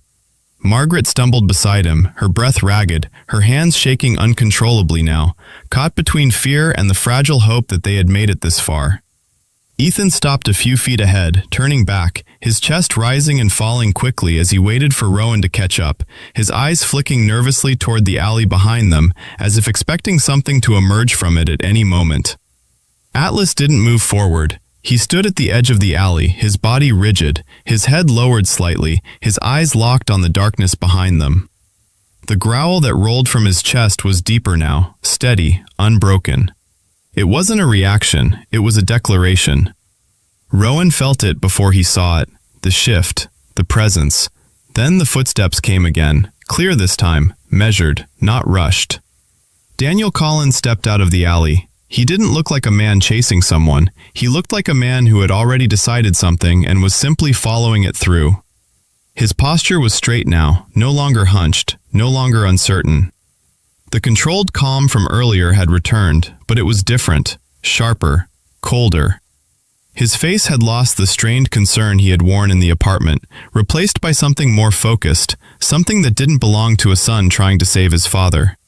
Margaret stumbled beside him, her breath ragged, her hands shaking uncontrollably now, caught between fear and the fragile hope that they had made it this far. Ethan stopped a few feet ahead, turning back, his chest rising and falling quickly as he waited for Rowan to catch up, his eyes flicking nervously toward the alley behind them, as if expecting something to emerge from it at any moment. Atlas didn't move forward. He stood at the edge of the alley, his body rigid, his head lowered slightly, his eyes locked on the darkness behind them. The growl that rolled from his chest was deeper now, steady, unbroken. It wasn't a reaction, it was a declaration. Rowan felt it before he saw it, the shift, the presence. Then the footsteps came again, clear this time, measured, not rushed. Daniel Collins stepped out of the alley. He didn't look like a man chasing someone. He looked like a man who had already decided something and was simply following it through. His posture was straight now, no longer hunched, no longer uncertain. The controlled calm from earlier had returned, but it was different, sharper, colder. His face had lost the strained concern he had worn in the apartment, replaced by something more focused, something that didn't belong to a son trying to save his father.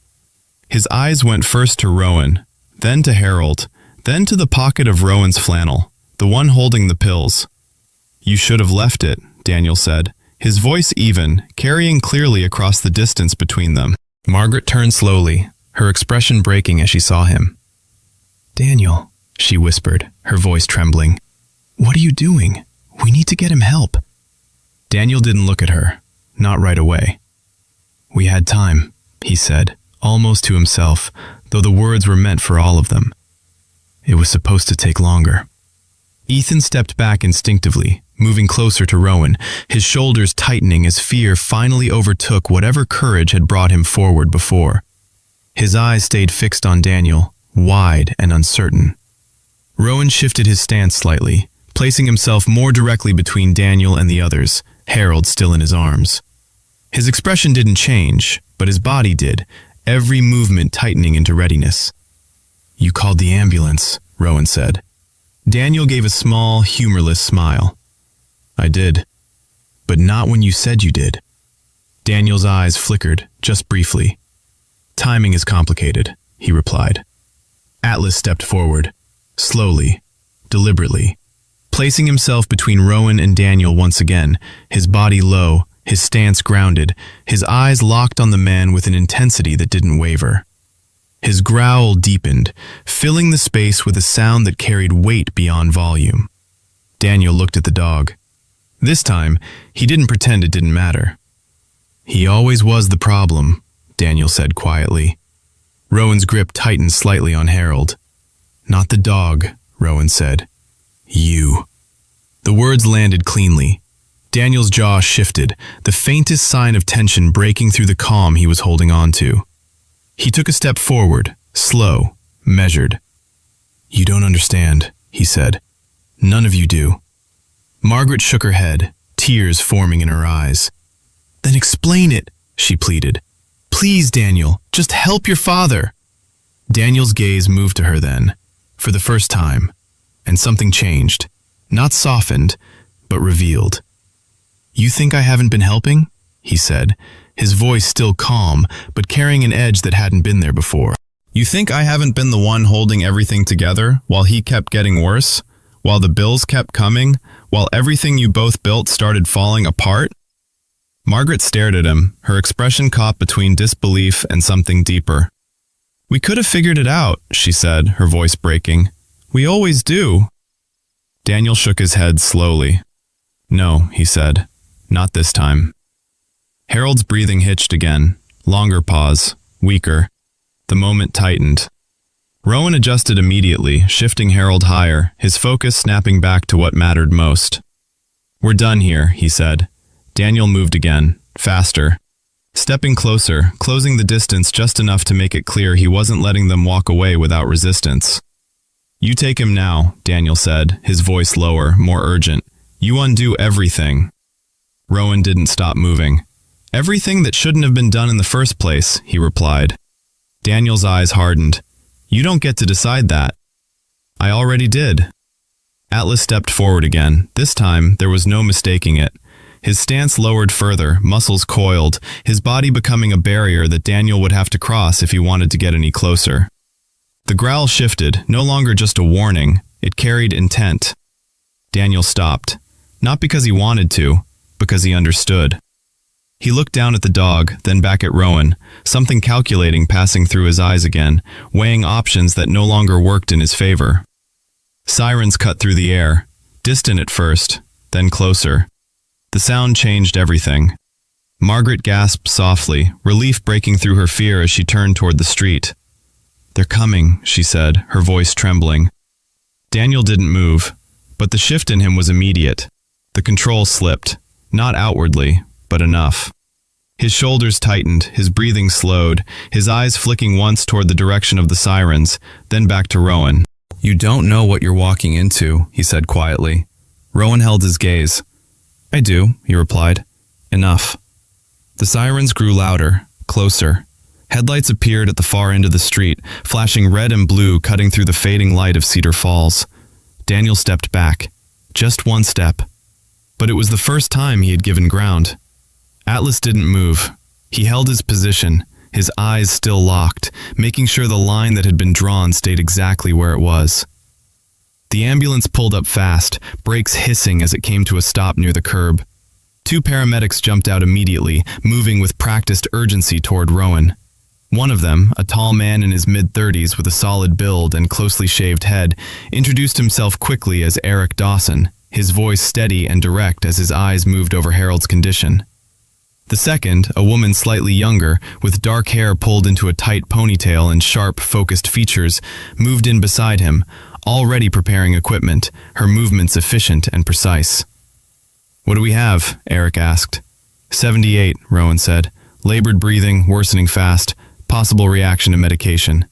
His eyes went first to Rowan, then to Harold, then to the pocket of Rowan's flannel, the one holding the pills. "You should have left it," Daniel said, his voice even, carrying clearly across the distance between them. Margaret turned slowly, her expression breaking as she saw him. "Daniel," she whispered, her voice trembling. "What are you doing? We need to get him help." Daniel didn't look at her, not right away. "We had time," he said, almost to himself, though the words were meant for all of them. "It was supposed to take longer." Ethan stepped back instinctively, moving closer to Rowan, his shoulders tightening as fear finally overtook whatever courage had brought him forward before. His eyes stayed fixed on Daniel, wide and uncertain. Rowan shifted his stance slightly, placing himself more directly between Daniel and the others, Harold still in his arms. His expression didn't change, but his body did, every movement tightening into readiness. "You called the ambulance," Rowan said. Daniel gave a small, humorless smile. "I did. But not when you said you did." Daniel's eyes flickered, just briefly. "Timing is complicated," he replied. Atlas stepped forward, slowly, deliberately, placing himself between Rowan and Daniel once again, his body low, his stance grounded, his eyes locked on the man with an intensity that didn't waver. His growl deepened, filling the space with a sound that carried weight beyond volume. Daniel looked at the dog. This time, he didn't pretend it didn't matter. "He always was the problem," Daniel said quietly. Rowan's grip tightened slightly on Harold. "Not the dog," Rowan said. "You." The words landed cleanly. Daniel's jaw shifted, the faintest sign of tension breaking through the calm he was holding on to. He took a step forward, slow, measured. "You don't understand," he said. "None of you do." Margaret shook her head, tears forming in her eyes. "Then explain it," she pleaded. "Please, Daniel, just help your father." Daniel's gaze moved to her then, for the first time, and something changed, not softened, but revealed. "You think I haven't been helping?" he said, his voice still calm, but carrying an edge that hadn't been there before. You think I haven't been the one holding everything together while he kept getting worse? While the bills kept coming? While everything you both built started falling apart? Margaret stared at him, her expression caught between disbelief and something deeper. "We could have figured it out," she said, her voice breaking. "We always do." Daniel shook his head slowly. "No," he said. "Not this time." Harold's breathing hitched again. Longer pause. Weaker. The moment tightened. Rowan adjusted immediately, shifting Harold higher, his focus snapping back to what mattered most. "We're done here," he said. Daniel moved again, faster. Stepping closer, closing the distance just enough to make it clear he wasn't letting them walk away without resistance. "You take him now," Daniel said, his voice lower, more urgent. "You undo everything." Rowan didn't stop moving. "Everything that shouldn't have been done in the first place," he replied. Daniel's eyes hardened. "You don't get to decide that." "I already did." Atlas stepped forward again. This time, there was no mistaking it. His stance lowered further, muscles coiled, his body becoming a barrier that Daniel would have to cross if he wanted to get any closer. The growl shifted, no longer just a warning. It carried intent. Daniel stopped. Not because he wanted to, because he understood. He looked down at the dog, then back at Rowan, something calculating passing through his eyes again, weighing options that no longer worked in his favor. Sirens cut through the air, distant at first, then closer. The sound changed everything. Margaret gasped softly, relief breaking through her fear as she turned toward the street. "They're coming," she said, her voice trembling. Daniel didn't move, but the shift in him was immediate. The control slipped, not outwardly, but enough. His shoulders tightened, his breathing slowed, his eyes flicking once toward the direction of the sirens, then back to Rowan. "You don't know what you're walking into," he said quietly. Rowan held his gaze. "I do," he replied. "Enough." The sirens grew louder, closer. Headlights appeared at the far end of the street, flashing red and blue cutting through the fading light of Cedar Falls. Daniel stepped back. Just one step. But it was the first time he had given ground. Atlas didn't move. He held his position, his eyes still locked, making sure the line that had been drawn stayed exactly where it was. The ambulance pulled up fast, brakes hissing as it came to a stop near the curb. Two paramedics jumped out immediately, moving with practiced urgency toward Rowan. One of them, a tall man in his mid-30s with a solid build and closely shaved head, introduced himself quickly as Eric Dawson, his voice steady and direct as his eyes moved over Harold's condition. The second, a woman slightly younger, with dark hair pulled into a tight ponytail and sharp, focused features, moved in beside him, already preparing equipment, her movements efficient and precise. "What do we have?" Eric asked. 78, Rowan said. "Labored breathing, worsening fast, possible reaction to medication."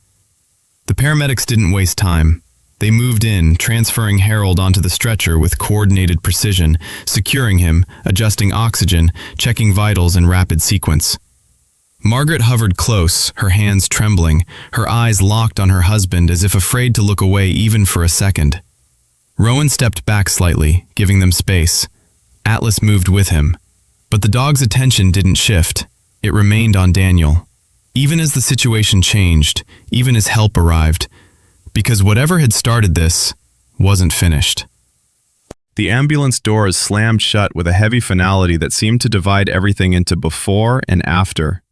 The paramedics didn't waste time. They moved in, transferring Harold onto the stretcher with coordinated precision, securing him, adjusting oxygen, checking vitals in rapid sequence. Margaret hovered close, her hands trembling, her eyes locked on her husband as if afraid to look away even for a second. Rowan stepped back slightly, giving them space. Atlas moved with him. But the dog's attention didn't shift. It remained on Daniel. Even as the situation changed, even as help arrived, because whatever had started this wasn't finished. The ambulance doors slammed shut with a heavy finality that seemed to divide everything into before and after.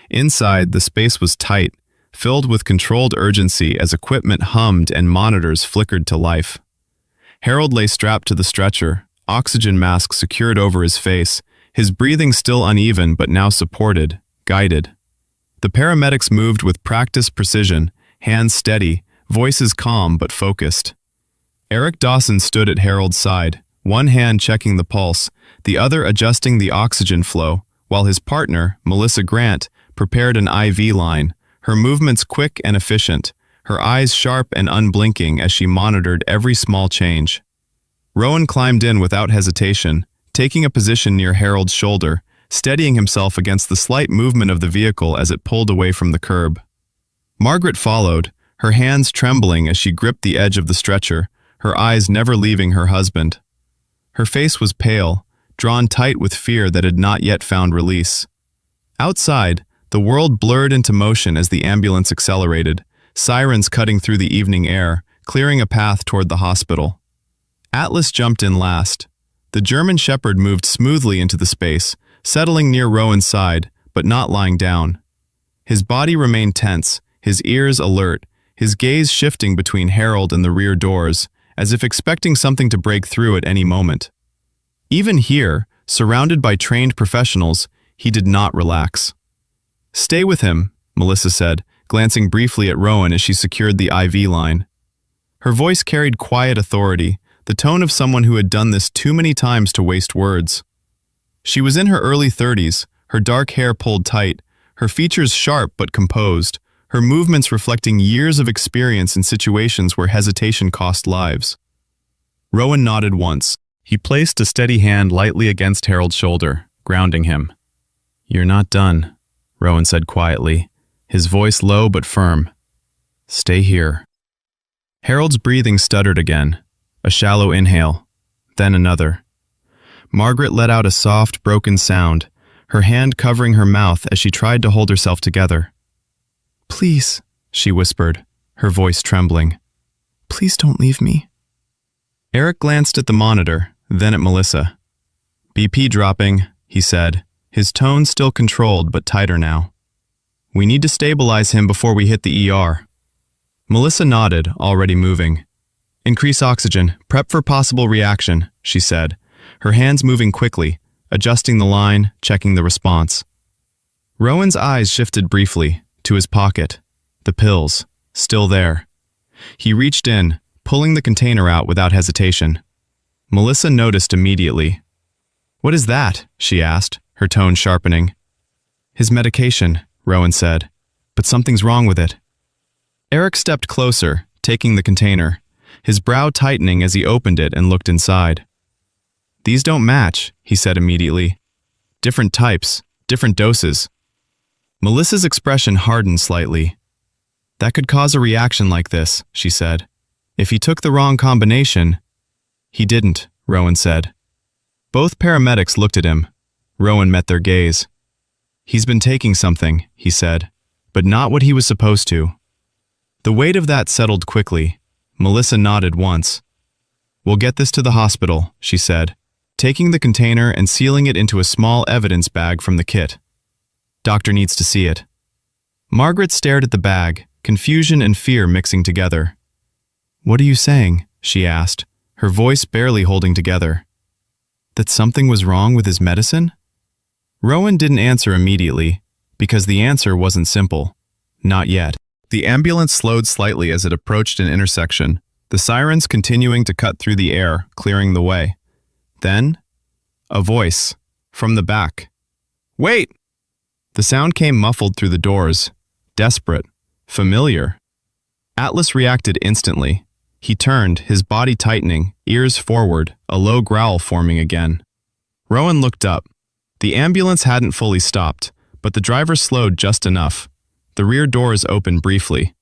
Inside, the space was tight, filled with controlled urgency as equipment hummed and monitors flickered to life. Harold lay strapped to the stretcher, oxygen mask secured over his face, his breathing still uneven but now supported, guided. The paramedics moved with practiced precision, hands steady, voices calm but focused. Eric Dawson stood at Harold's side, one hand checking the pulse, the other adjusting the oxygen flow, while his partner, Melissa Grant, prepared an IV line, her movements quick and efficient, her eyes sharp and unblinking as she monitored every small change. Rowan climbed in without hesitation, taking a position near Harold's shoulder, steadying himself against the slight movement of the vehicle as it pulled away from the curb. Margaret followed, her hands trembling as she gripped the edge of the stretcher, her eyes never leaving her husband. Her face was pale, drawn tight with fear that had not yet found release. Outside, the world blurred into motion as the ambulance accelerated, sirens cutting through the evening air, clearing a path toward the hospital. Atlas jumped in last. The German Shepherd moved smoothly into the space, settling near Rowan's side, but not lying down. His body remained tense, his ears alert, his gaze shifting between Harold and the rear doors, as if expecting something to break through at any moment. Even here, surrounded by trained professionals, he did not relax. "Stay with him," Melissa said, glancing briefly at Rowan as she secured the IV line. Her voice carried quiet authority, the tone of someone who had done this too many times to waste words. She was in her early 30s, her dark hair pulled tight, her features sharp but composed, her movements reflecting years of experience in situations where hesitation cost lives. Rowan nodded once. He placed a steady hand lightly against Harold's shoulder, grounding him. "You're not done," Rowan said quietly, his voice low but firm. "Stay here." Harold's breathing stuttered again, a shallow inhale, then another. Margaret let out a soft, broken sound, her hand covering her mouth as she tried to hold herself together. "Please," she whispered, her voice trembling. "Please don't leave me." Eric glanced at the monitor, then at Melissa. "BP dropping," he said, his tone still controlled but tighter now. "We need to stabilize him before we hit the ER." Melissa nodded, already moving. "Increase oxygen, prep for possible reaction," she said, her hands moving quickly, adjusting the line, checking the response. Rowan's eyes shifted briefly, to his pocket, the pills, still there. He reached in, pulling the container out without hesitation. Melissa noticed immediately. "What is that?" she asked, her tone sharpening. "His medication," Rowan said, "but something's wrong with it." Eric stepped closer, taking the container, his brow tightening as he opened it and looked inside. "These don't match," he said immediately. "Different types, different doses." Melissa's expression hardened slightly. "That could cause a reaction like this," she said. "If he took the wrong combination—" "He didn't," Rowan said. Both paramedics looked at him. Rowan met their gaze. "He's been taking something," he said, "but not what he was supposed to." The weight of that settled quickly. Melissa nodded once. "We'll get this to the hospital," she said, taking the container and sealing it into a small evidence bag from the kit. "Doctor needs to see it." Margaret stared at the bag, confusion and fear mixing together. "What are you saying?" she asked, her voice barely holding together. "That something was wrong with his medicine?" Rowan didn't answer immediately, because the answer wasn't simple. Not yet. The ambulance slowed slightly as it approached an intersection, the sirens continuing to cut through the air, clearing the way. Then, a voice, from the back. "Wait!" The sound came muffled through the doors, desperate, familiar. Atlas reacted instantly. He turned, his body tightening, ears forward, a low growl forming again. Rowan looked up. The ambulance hadn't fully stopped, but the driver slowed just enough. The rear doors opened briefly.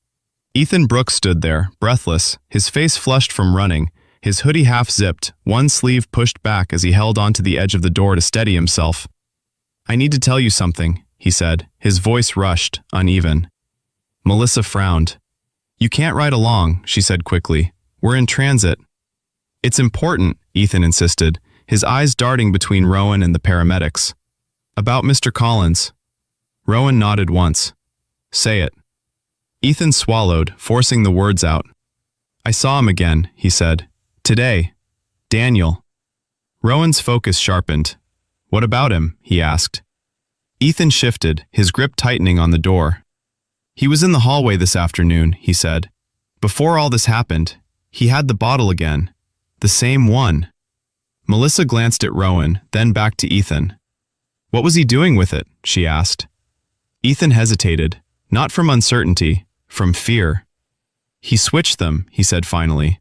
Ethan Brooks stood there, breathless, his face flushed from running, his hoodie half-zipped, one sleeve pushed back as he held onto the edge of the door to steady himself. "I need to tell you something," he said, his voice rushed, uneven. Melissa frowned. "You can't ride along," she said quickly. "We're in transit." "It's important," Ethan insisted, his eyes darting between Rowan and the paramedics. "About Mr. Collins." Rowan nodded once. "Say it." Ethan swallowed, forcing the words out. "I saw him again," he said. Today, Daniel. Rowan's focus sharpened. What about him? He asked. Ethan shifted, his grip tightening on the door. He was in the hallway this afternoon, he said. Before all this happened, he had the bottle again. The same one. Melissa glanced at Rowan, then back to Ethan. What was he doing with it? She asked. Ethan hesitated, not from uncertainty, from fear. He switched them, he said finally.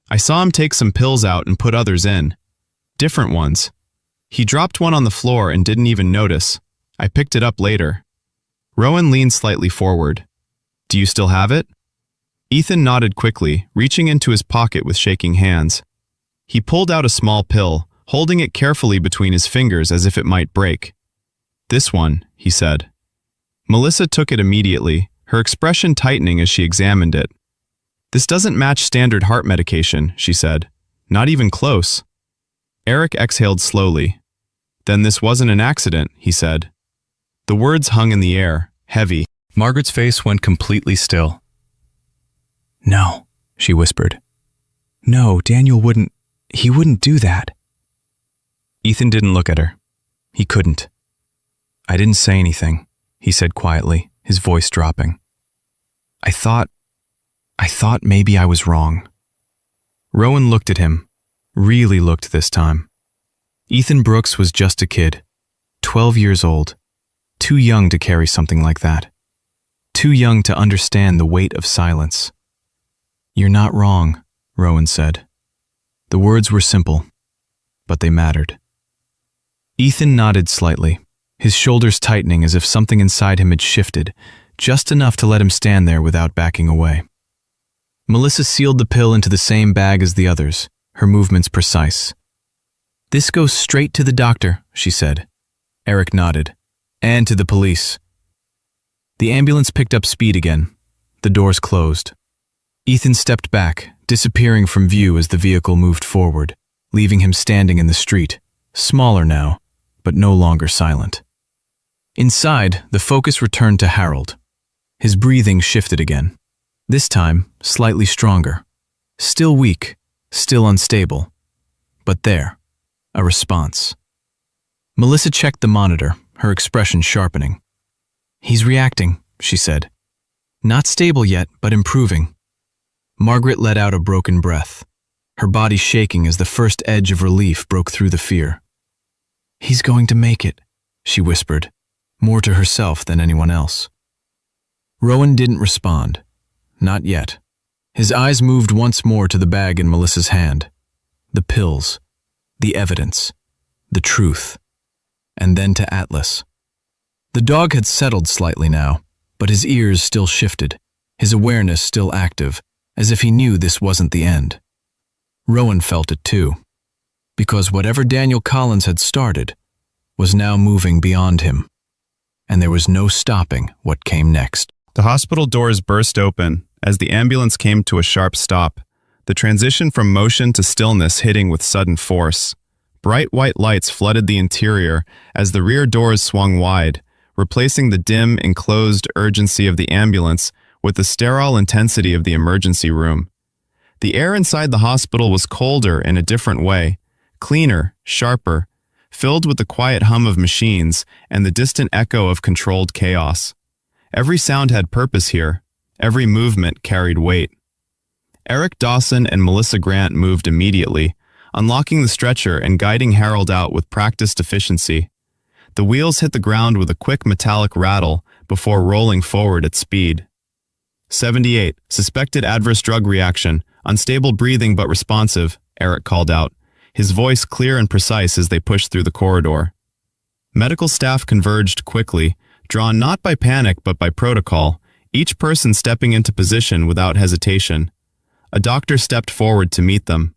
I saw him take some pills out and put others in. Different ones. He dropped one on the floor and didn't even notice. I picked it up later. Rowan leaned slightly forward. Do you still have it? Ethan nodded quickly, reaching into his pocket with shaking hands. He pulled out a small pill, holding it carefully between his fingers as if it might break. This one, he said. Melissa took it immediately, her expression tightening as she examined it. This doesn't match standard heart medication, she said. Not even close. Eric exhaled slowly. Then this wasn't an accident, he said. The words hung in the air, heavy. Margaret's face went completely still. No, she whispered. No, Daniel wouldn't do that. Ethan didn't look at her. He couldn't. I didn't say anything, he said quietly, his voice dropping. I thought maybe I was wrong. Rowan looked at him, really looked this time. Ethan Brooks was just a kid, 12 years old, too young to carry something like that, too young to understand the weight of silence. You're not wrong, Rowan said. The words were simple, but they mattered. Ethan nodded slightly, his shoulders tightening as if something inside him had shifted, just enough to let him stand there without backing away. Melissa sealed the pill into the same bag as the others, her movements precise. This goes straight to the doctor, she said. Eric nodded. And to the police. The ambulance picked up speed again. The doors closed. Ethan stepped back, disappearing from view as the vehicle moved forward, leaving him standing in the street, smaller now, but no longer silent. Inside, the focus returned to Harold. His breathing shifted again. This time, slightly stronger. Still weak, still unstable. But there, a response. Melissa checked the monitor, her expression sharpening. He's reacting, she said. Not stable yet, but improving. Margaret let out a broken breath, her body shaking as the first edge of relief broke through the fear. He's going to make it, she whispered, more to herself than anyone else. Rowan didn't respond. Not yet. His eyes moved once more to the bag in Melissa's hand. The pills, the evidence, the truth, and then to Atlas. The dog had settled slightly now, but his ears still shifted, his awareness still active, as if he knew this wasn't the end. Rowan felt it too, because whatever Daniel Collins had started was now moving beyond him, and there was no stopping what came next. The hospital doors burst open as the ambulance came to a sharp stop, the transition from motion to stillness hitting with sudden force. Bright white lights flooded the interior as the rear doors swung wide, replacing the dim, enclosed urgency of the ambulance with the sterile intensity of the emergency room. The air inside the hospital was colder in a different way, cleaner, sharper, filled with the quiet hum of machines and the distant echo of controlled chaos. Every sound had purpose here. Every movement carried weight. Eric Dawson and Melissa Grant moved immediately, unlocking the stretcher and guiding Harold out with practiced efficiency. The wheels hit the ground with a quick metallic rattle before rolling forward at speed. 78. Suspected adverse drug reaction. Unstable breathing but responsive, Eric called out, his voice clear and precise as they pushed through the corridor. Medical staff converged quickly, drawn not by panic but by protocol, each person stepping into position without hesitation. A doctor stepped forward to meet them.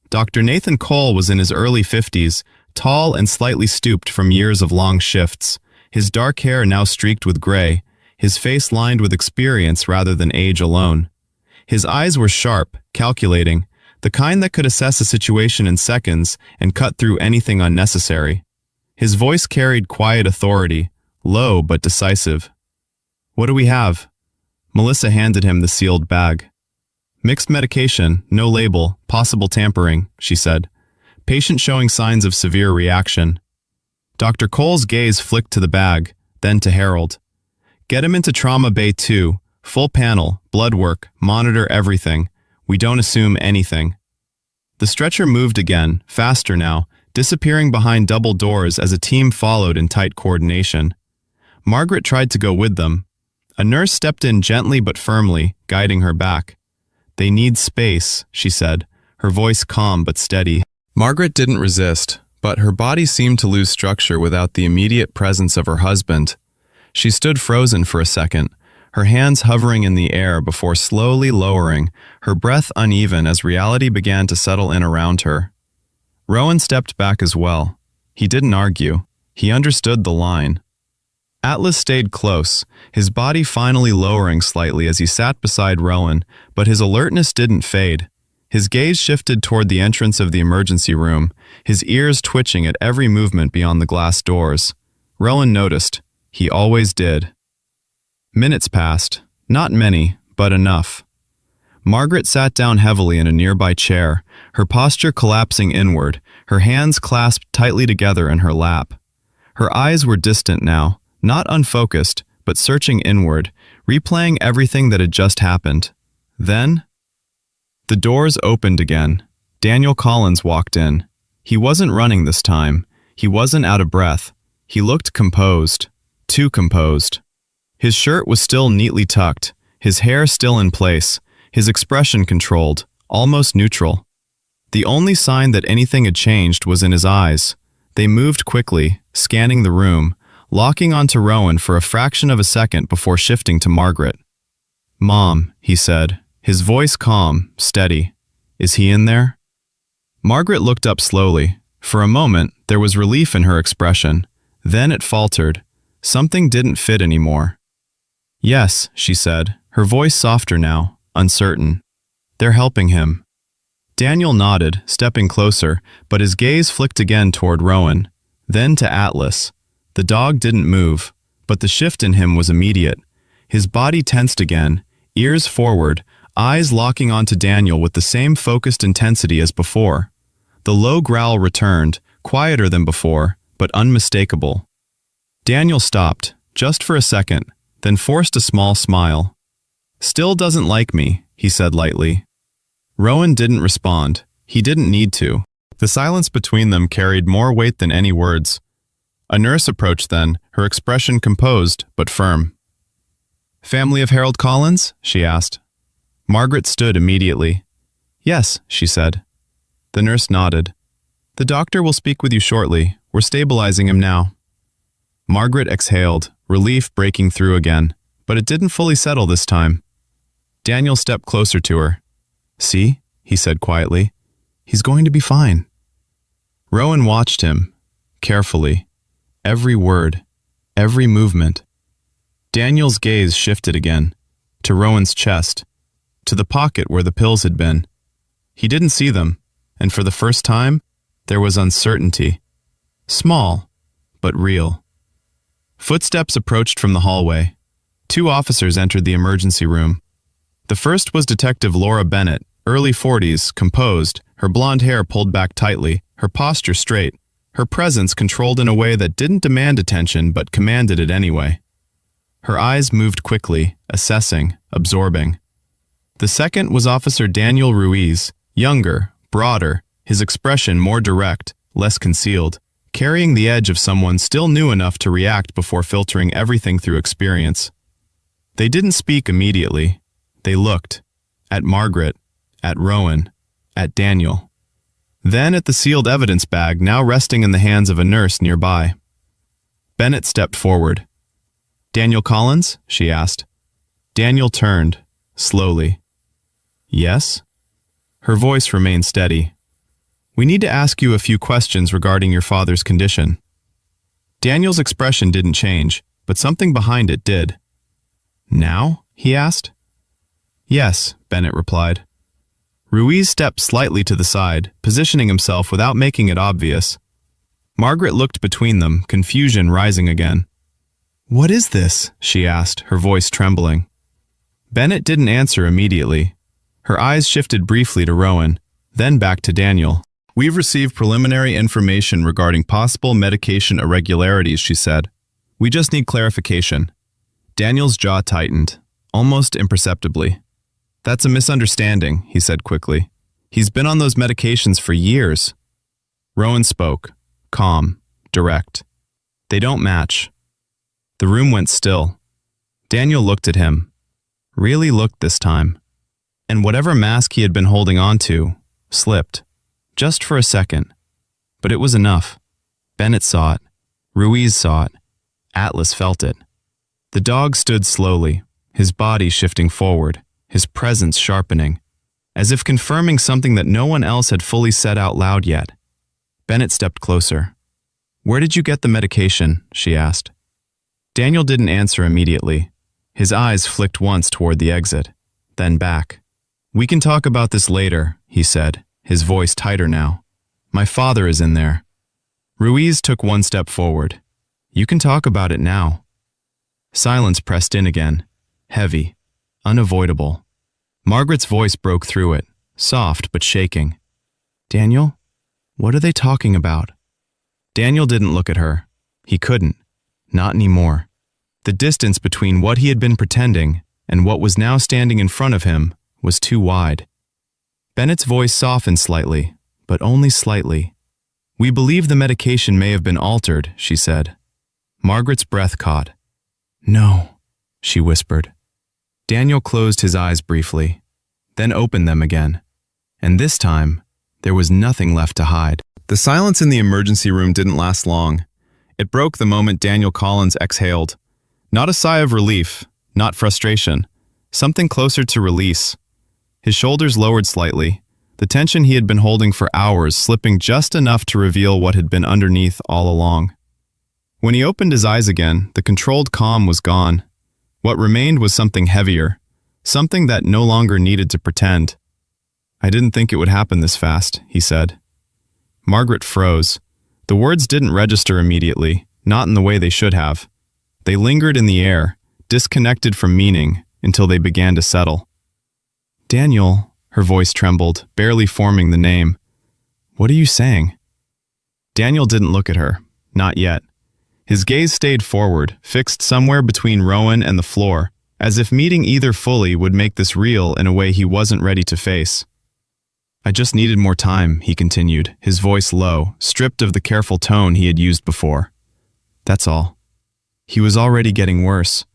Dr. Nathan Cole was in his early 50s, tall and slightly stooped from years of long shifts, his dark hair now streaked with gray, his face lined with experience rather than age alone. His eyes were sharp, calculating, the kind that could assess a situation in seconds and cut through anything unnecessary. His voice carried quiet authority, low but decisive. What do we have? Melissa handed him the sealed bag. Mixed medication, no label, possible tampering, she said. Patient showing signs of severe reaction. Dr. Cole's gaze flicked to the bag, then to Harold. Get him into Trauma Bay 2, full panel, blood work, monitor everything. We don't assume anything. The stretcher moved again, faster now, disappearing behind double doors as a team followed in tight coordination. Margaret tried to go with them. A nurse stepped in gently but firmly, guiding her back. They need space, she said, her voice calm but steady. Margaret didn't resist, but her body seemed to lose structure without the immediate presence of her husband. She stood frozen for a second, her hands hovering in the air before slowly lowering, her breath uneven as reality began to settle in around her. Rowan stepped back as well. He didn't argue. He understood the line. Atlas stayed close, his body finally lowering slightly as he sat beside Rowan, but his alertness didn't fade. His gaze shifted toward the entrance of the emergency room, his ears twitching at every movement beyond the glass doors. Rowan noticed. He always did. Minutes passed. Not many, but enough. Margaret sat down heavily in a nearby chair, her posture collapsing inward, her hands clasped tightly together in her lap. Her eyes were distant now, not unfocused, but searching inward, replaying everything that had just happened. Then, the doors opened again. Daniel Collins walked in. He wasn't running this time. He wasn't out of breath. He looked composed. Too composed. His shirt was still neatly tucked, his hair still in place, his expression controlled, almost neutral. The only sign that anything had changed was in his eyes. They moved quickly, scanning the room, locking onto Rowan for a fraction of a second before shifting to Margaret. "Mom," he said, his voice calm, steady. "Is he in there?" Margaret looked up slowly. For a moment, there was relief in her expression. Then it faltered. Something didn't fit anymore. "Yes," she said, her voice softer now, uncertain. "They're helping him." Daniel nodded, stepping closer, but his gaze flicked again toward Rowan, then to Atlas. The dog didn't move, but the shift in him was immediate. His body tensed again, ears forward, eyes locking onto Daniel with the same focused intensity as before. The low growl returned, quieter than before, but unmistakable. Daniel stopped, just for a second, then forced a small smile. "Still doesn't like me," he said lightly. Rowan didn't respond. He didn't need to. The silence between them carried more weight than any words. A nurse approached then, her expression composed but firm. "Family of Harold Collins?" she asked. Margaret stood immediately. "Yes," she said. The nurse nodded. "The doctor will speak with you shortly. We're stabilizing him now." Margaret exhaled, relief breaking through again, but it didn't fully settle this time. Daniel stepped closer to her. "See?" he said quietly. "He's going to be fine." Rowan watched him, carefully. Every word, every movement. Daniel's gaze shifted again, to Rowan's chest, to the pocket where the pills had been. He didn't see them, and for the first time, there was uncertainty. Small, but real. Footsteps approached from the hallway. 2 officers entered the emergency room. The first was Detective Laura Bennett, early 40s, composed, her blonde hair pulled back tightly, her posture straight, her presence controlled in a way that didn't demand attention but commanded it anyway. Her eyes moved quickly, assessing, absorbing. The second was Officer Daniel Ruiz, younger, broader, his expression more direct, less concealed, carrying the edge of someone still new enough to react before filtering everything through experience. They didn't speak immediately. They looked. At Margaret, at Rowan, at Daniel. Then at the sealed evidence bag now resting in the hands of a nurse nearby. Bennett stepped forward. "Daniel Collins?" she asked. Daniel turned, slowly. "Yes?" Her voice remained steady. "We need to ask you a few questions regarding your father's condition." Daniel's expression didn't change, but something behind it did. "Now?" he asked. "Yes," Bennett replied. Ruiz stepped slightly to the side, positioning himself without making it obvious. Margaret looked between them, confusion rising again. "What is this?" she asked, her voice trembling. Bennett didn't answer immediately. Her eyes shifted briefly to Rowan, then back to Daniel. "We've received preliminary information regarding possible medication irregularities," she said. "We just need clarification." Daniel's jaw tightened, almost imperceptibly. "That's a misunderstanding," he said quickly. "He's been on those medications for years." Rowan spoke, calm, direct. "They don't match." The room went still. Daniel looked at him. Really looked this time. And whatever mask he had been holding on to slipped. Just for a second. But it was enough. Bennett saw it. Ruiz saw it. Atlas felt it. The dog stood slowly, his body shifting forward, his presence sharpening, as if confirming something that no one else had fully said out loud yet. Bennett stepped closer. "Where did you get the medication?" she asked. Daniel didn't answer immediately. His eyes flicked once toward the exit, then back. "We can talk about this later," he said, his voice tighter now. "My father is in there." Ruiz took one step forward. "You can talk about it now." Silence pressed in again, heavy, unavoidable. Margaret's voice broke through it, soft but shaking. "Daniel, what are they talking about?" Daniel didn't look at her. He couldn't. Not anymore. The distance between what he had been pretending and what was now standing in front of him was too wide. Bennett's voice softened slightly, but only slightly. "We believe the medication may have been altered," she said. Margaret's breath caught. "No," she whispered. Daniel closed his eyes briefly, then opened them again. And this time, there was nothing left to hide. The silence in the emergency room didn't last long. It broke the moment Daniel Collins exhaled. Not a sigh of relief, not frustration, something closer to release. His shoulders lowered slightly, the tension he had been holding for hours slipping just enough to reveal what had been underneath all along. When he opened his eyes again, the controlled calm was gone. What remained was something heavier, something that no longer needed to pretend. "I didn't think it would happen this fast," he said. Margaret froze. The words didn't register immediately, not in the way they should have. They lingered in the air, disconnected from meaning, until they began to settle. "Daniel," her voice trembled, barely forming the name. "What are you saying?" Daniel didn't look at her, not yet. His gaze stayed forward, fixed somewhere between Rowan and the floor, as if meeting either fully would make this real in a way he wasn't ready to face. "I just needed more time," he continued, his voice low, stripped of the careful tone he had used before. "That's all." He was already getting worse.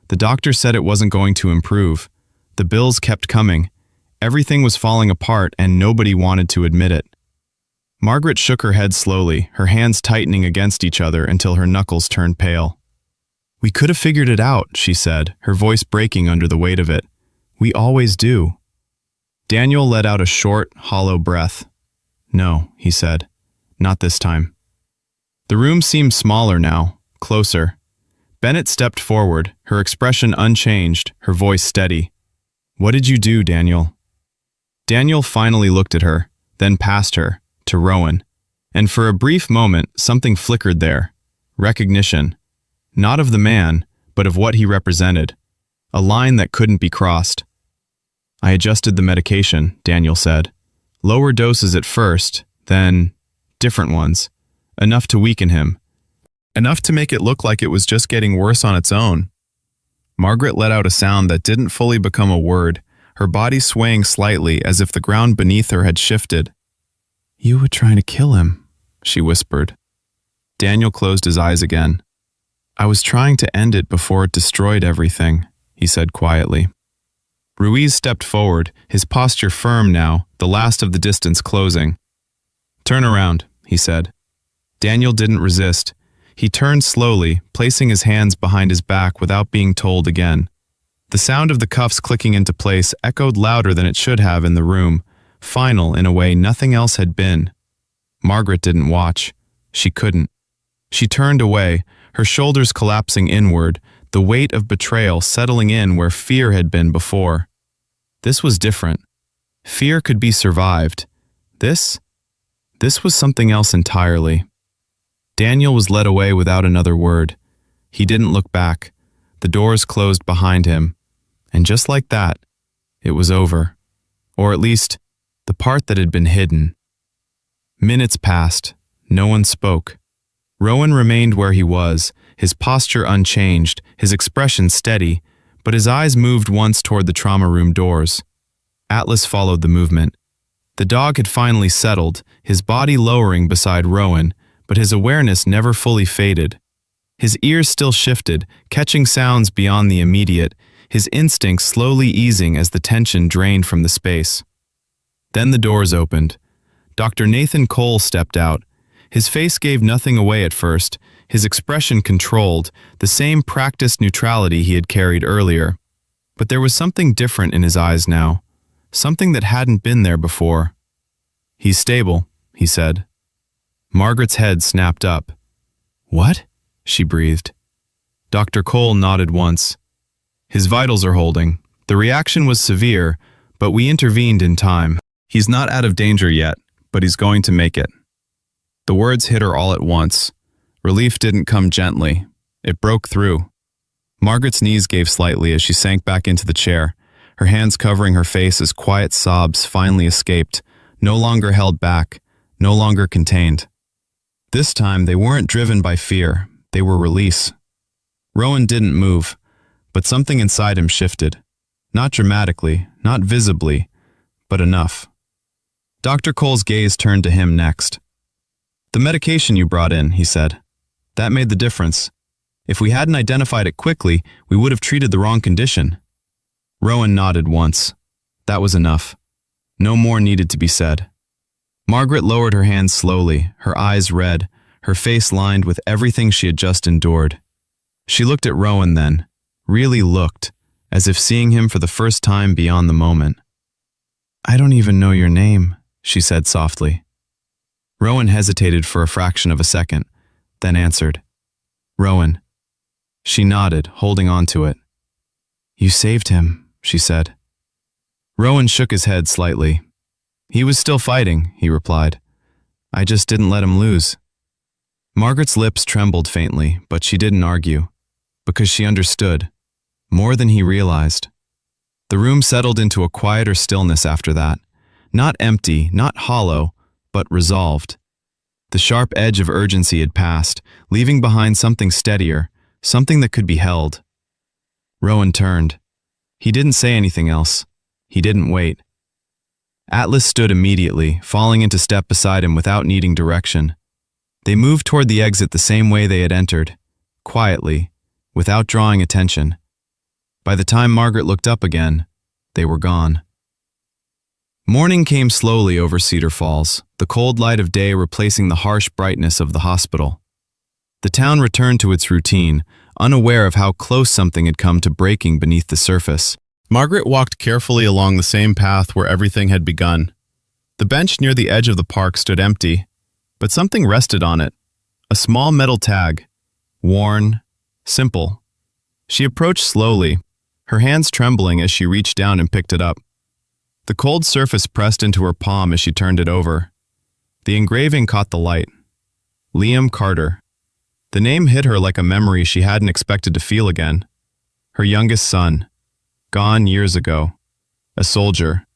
The doctor said it wasn't going to improve. The bills kept coming. Everything was falling apart and nobody wanted to admit it. Margaret shook her head slowly, her hands tightening against each other until her knuckles turned pale. "We could have figured it out," she said, her voice breaking under the weight of it. "We always do." Daniel let out a short, hollow breath. "No," he said. "Not this time." The room seemed smaller now, closer. Bennett stepped forward, her expression unchanged, her voice steady. "What did you do, Daniel?" Daniel finally looked at her, then past her, to Rowan. And for a brief moment, something flickered there. Recognition. Not of the man, but of what he represented. A line that couldn't be crossed. "I adjusted the medication," Daniel said. "Lower doses at first, then different ones. Enough to weaken him. Enough to make it look like it was just getting worse on its own." Margaret let out a sound that didn't fully become a word, her body swaying slightly as if the ground beneath her had shifted. "You were trying to kill him," she whispered. Daniel closed his eyes again. "I was trying to end it before it destroyed everything," he said quietly. Ruiz stepped forward, his posture firm now, the last of the distance closing. "Turn around," he said. Daniel didn't resist. He turned slowly, placing his hands behind his back without being told again. The sound of the cuffs clicking into place echoed louder than it should have in the room, final in a way nothing else had been. Margaret didn't watch. She couldn't. She turned away, her shoulders collapsing inward, the weight of betrayal settling in where fear had been before. This was different. Fear could be survived. This was something else entirely. Daniel was led away without another word. He didn't look back. The doors closed behind him. And just like that, it was over. or at least, the part that had been hidden. Minutes passed. No one spoke. Rowan remained where he was, his posture unchanged, his expression steady, but his eyes moved once toward the trauma room doors. Atlas followed the movement. The dog had finally settled, his body lowering beside Rowan, but his awareness never fully faded. His ears still shifted, catching sounds beyond the immediate, his instincts slowly easing as the tension drained from the space. Then the doors opened. Dr. Nathan Cole stepped out. His face gave nothing away at first, his expression controlled, the same practiced neutrality he had carried earlier. But there was something different in his eyes now, something that hadn't been there before. "He's stable," he said. Margaret's head snapped up. "What?" she breathed. Dr. Cole nodded once. "His vitals are holding. The reaction was severe, but we intervened in time. He's not out of danger yet, but he's going to make it." The words hit her all at once. Relief didn't come gently. It broke through. Margaret's knees gave slightly as she sank back into the chair, her hands covering her face as quiet sobs finally escaped, no longer held back, no longer contained. This time, they weren't driven by fear. They were release. Rowan didn't move, but something inside him shifted. Not dramatically, not visibly, but enough. Dr. Cole's gaze turned to him next. "The medication you brought in," he said. "That made the difference. If we hadn't identified it quickly, we would have treated the wrong condition." Rowan nodded once. That was enough. No more needed to be said. Margaret lowered her hands slowly, her eyes red, her face lined with everything she had just endured. She looked at Rowan then, really looked, as if seeing him for the first time beyond the moment. "I don't even know your name," she said softly. Rowan hesitated for a fraction of a second, then answered, "Rowan." She nodded, holding on to it. "You saved him," she said. Rowan shook his head slightly. "He was still fighting," he replied. "I just didn't let him lose." Margaret's lips trembled faintly, but she didn't argue, because she understood, more than he realized. The room settled into a quieter stillness after that, not empty, not hollow, but resolved. The sharp edge of urgency had passed, leaving behind something steadier, something that could be held. Rowan turned. He didn't say anything else. He didn't wait. Atlas stood immediately, falling into step beside him without needing direction. They moved toward the exit the same way they had entered, quietly, without drawing attention. By the time Margaret looked up again, they were gone. Morning came slowly over Cedar Falls, the cold light of day replacing the harsh brightness of the hospital. The town returned to its routine, unaware of how close something had come to breaking beneath the surface. Margaret walked carefully along the same path where everything had begun. The bench near the edge of the park stood empty, but something rested on it, a small metal tag, worn, simple. She approached slowly, her hands trembling as she reached down and picked it up. The cold surface pressed into her palm as she turned it over. The engraving caught the light. Liam Carter. The name hit her like a memory she hadn't expected to feel again. Her youngest son, gone years ago. A soldier.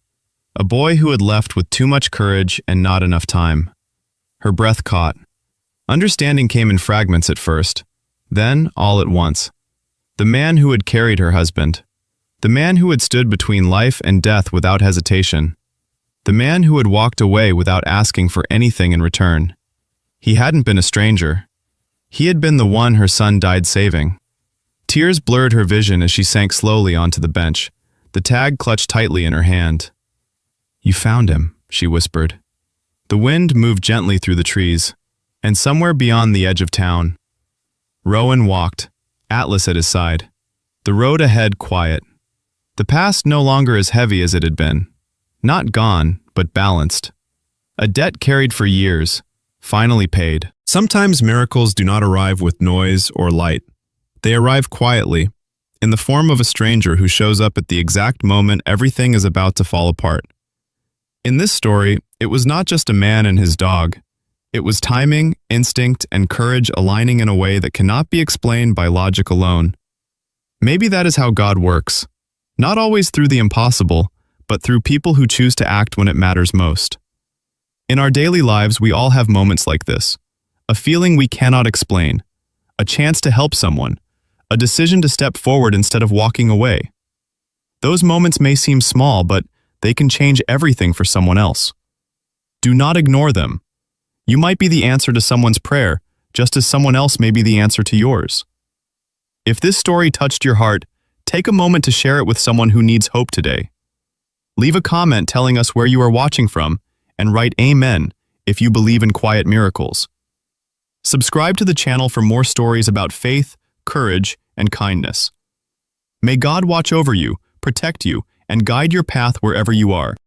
A boy who had left with too much courage and not enough time. Her breath caught. Understanding came in fragments at first, then all at once. The man who had carried her husband. The man who had stood between life and death without hesitation. The man who had walked away without asking for anything in return. He hadn't been a stranger. He had been the one her son died saving. Tears blurred her vision as she sank slowly onto the bench, the tag clutched tightly in her hand. "You found him," she whispered. The wind moved gently through the trees, and somewhere beyond the edge of town, Rowan walked, Atlas at his side. The road ahead quiet. The past no longer as heavy as it had been. Not gone, but balanced. A debt carried for years, finally paid. Sometimes miracles do not arrive with noise or light. They arrive quietly, in the form of a stranger who shows up at the exact moment everything is about to fall apart. In this story, it was not just a man and his dog. It was timing, instinct, and courage aligning in a way that cannot be explained by logic alone. Maybe that is how God works. Not always through the impossible, but through people who choose to act when it matters most. In our daily lives, we all have moments like this. A feeling we cannot explain, a chance to help someone, a decision to step forward instead of walking away. Those moments may seem small, but they can change everything for someone else. Do not ignore them. You might be the answer to someone's prayer, just as someone else may be the answer to yours. If this story touched your heart, take a moment to share it with someone who needs hope today. Leave a comment telling us where you are watching from, and write Amen if you believe in quiet miracles. Subscribe to the channel for more stories about faith, courage, and kindness. May God watch over you, protect you, and guide your path wherever you are.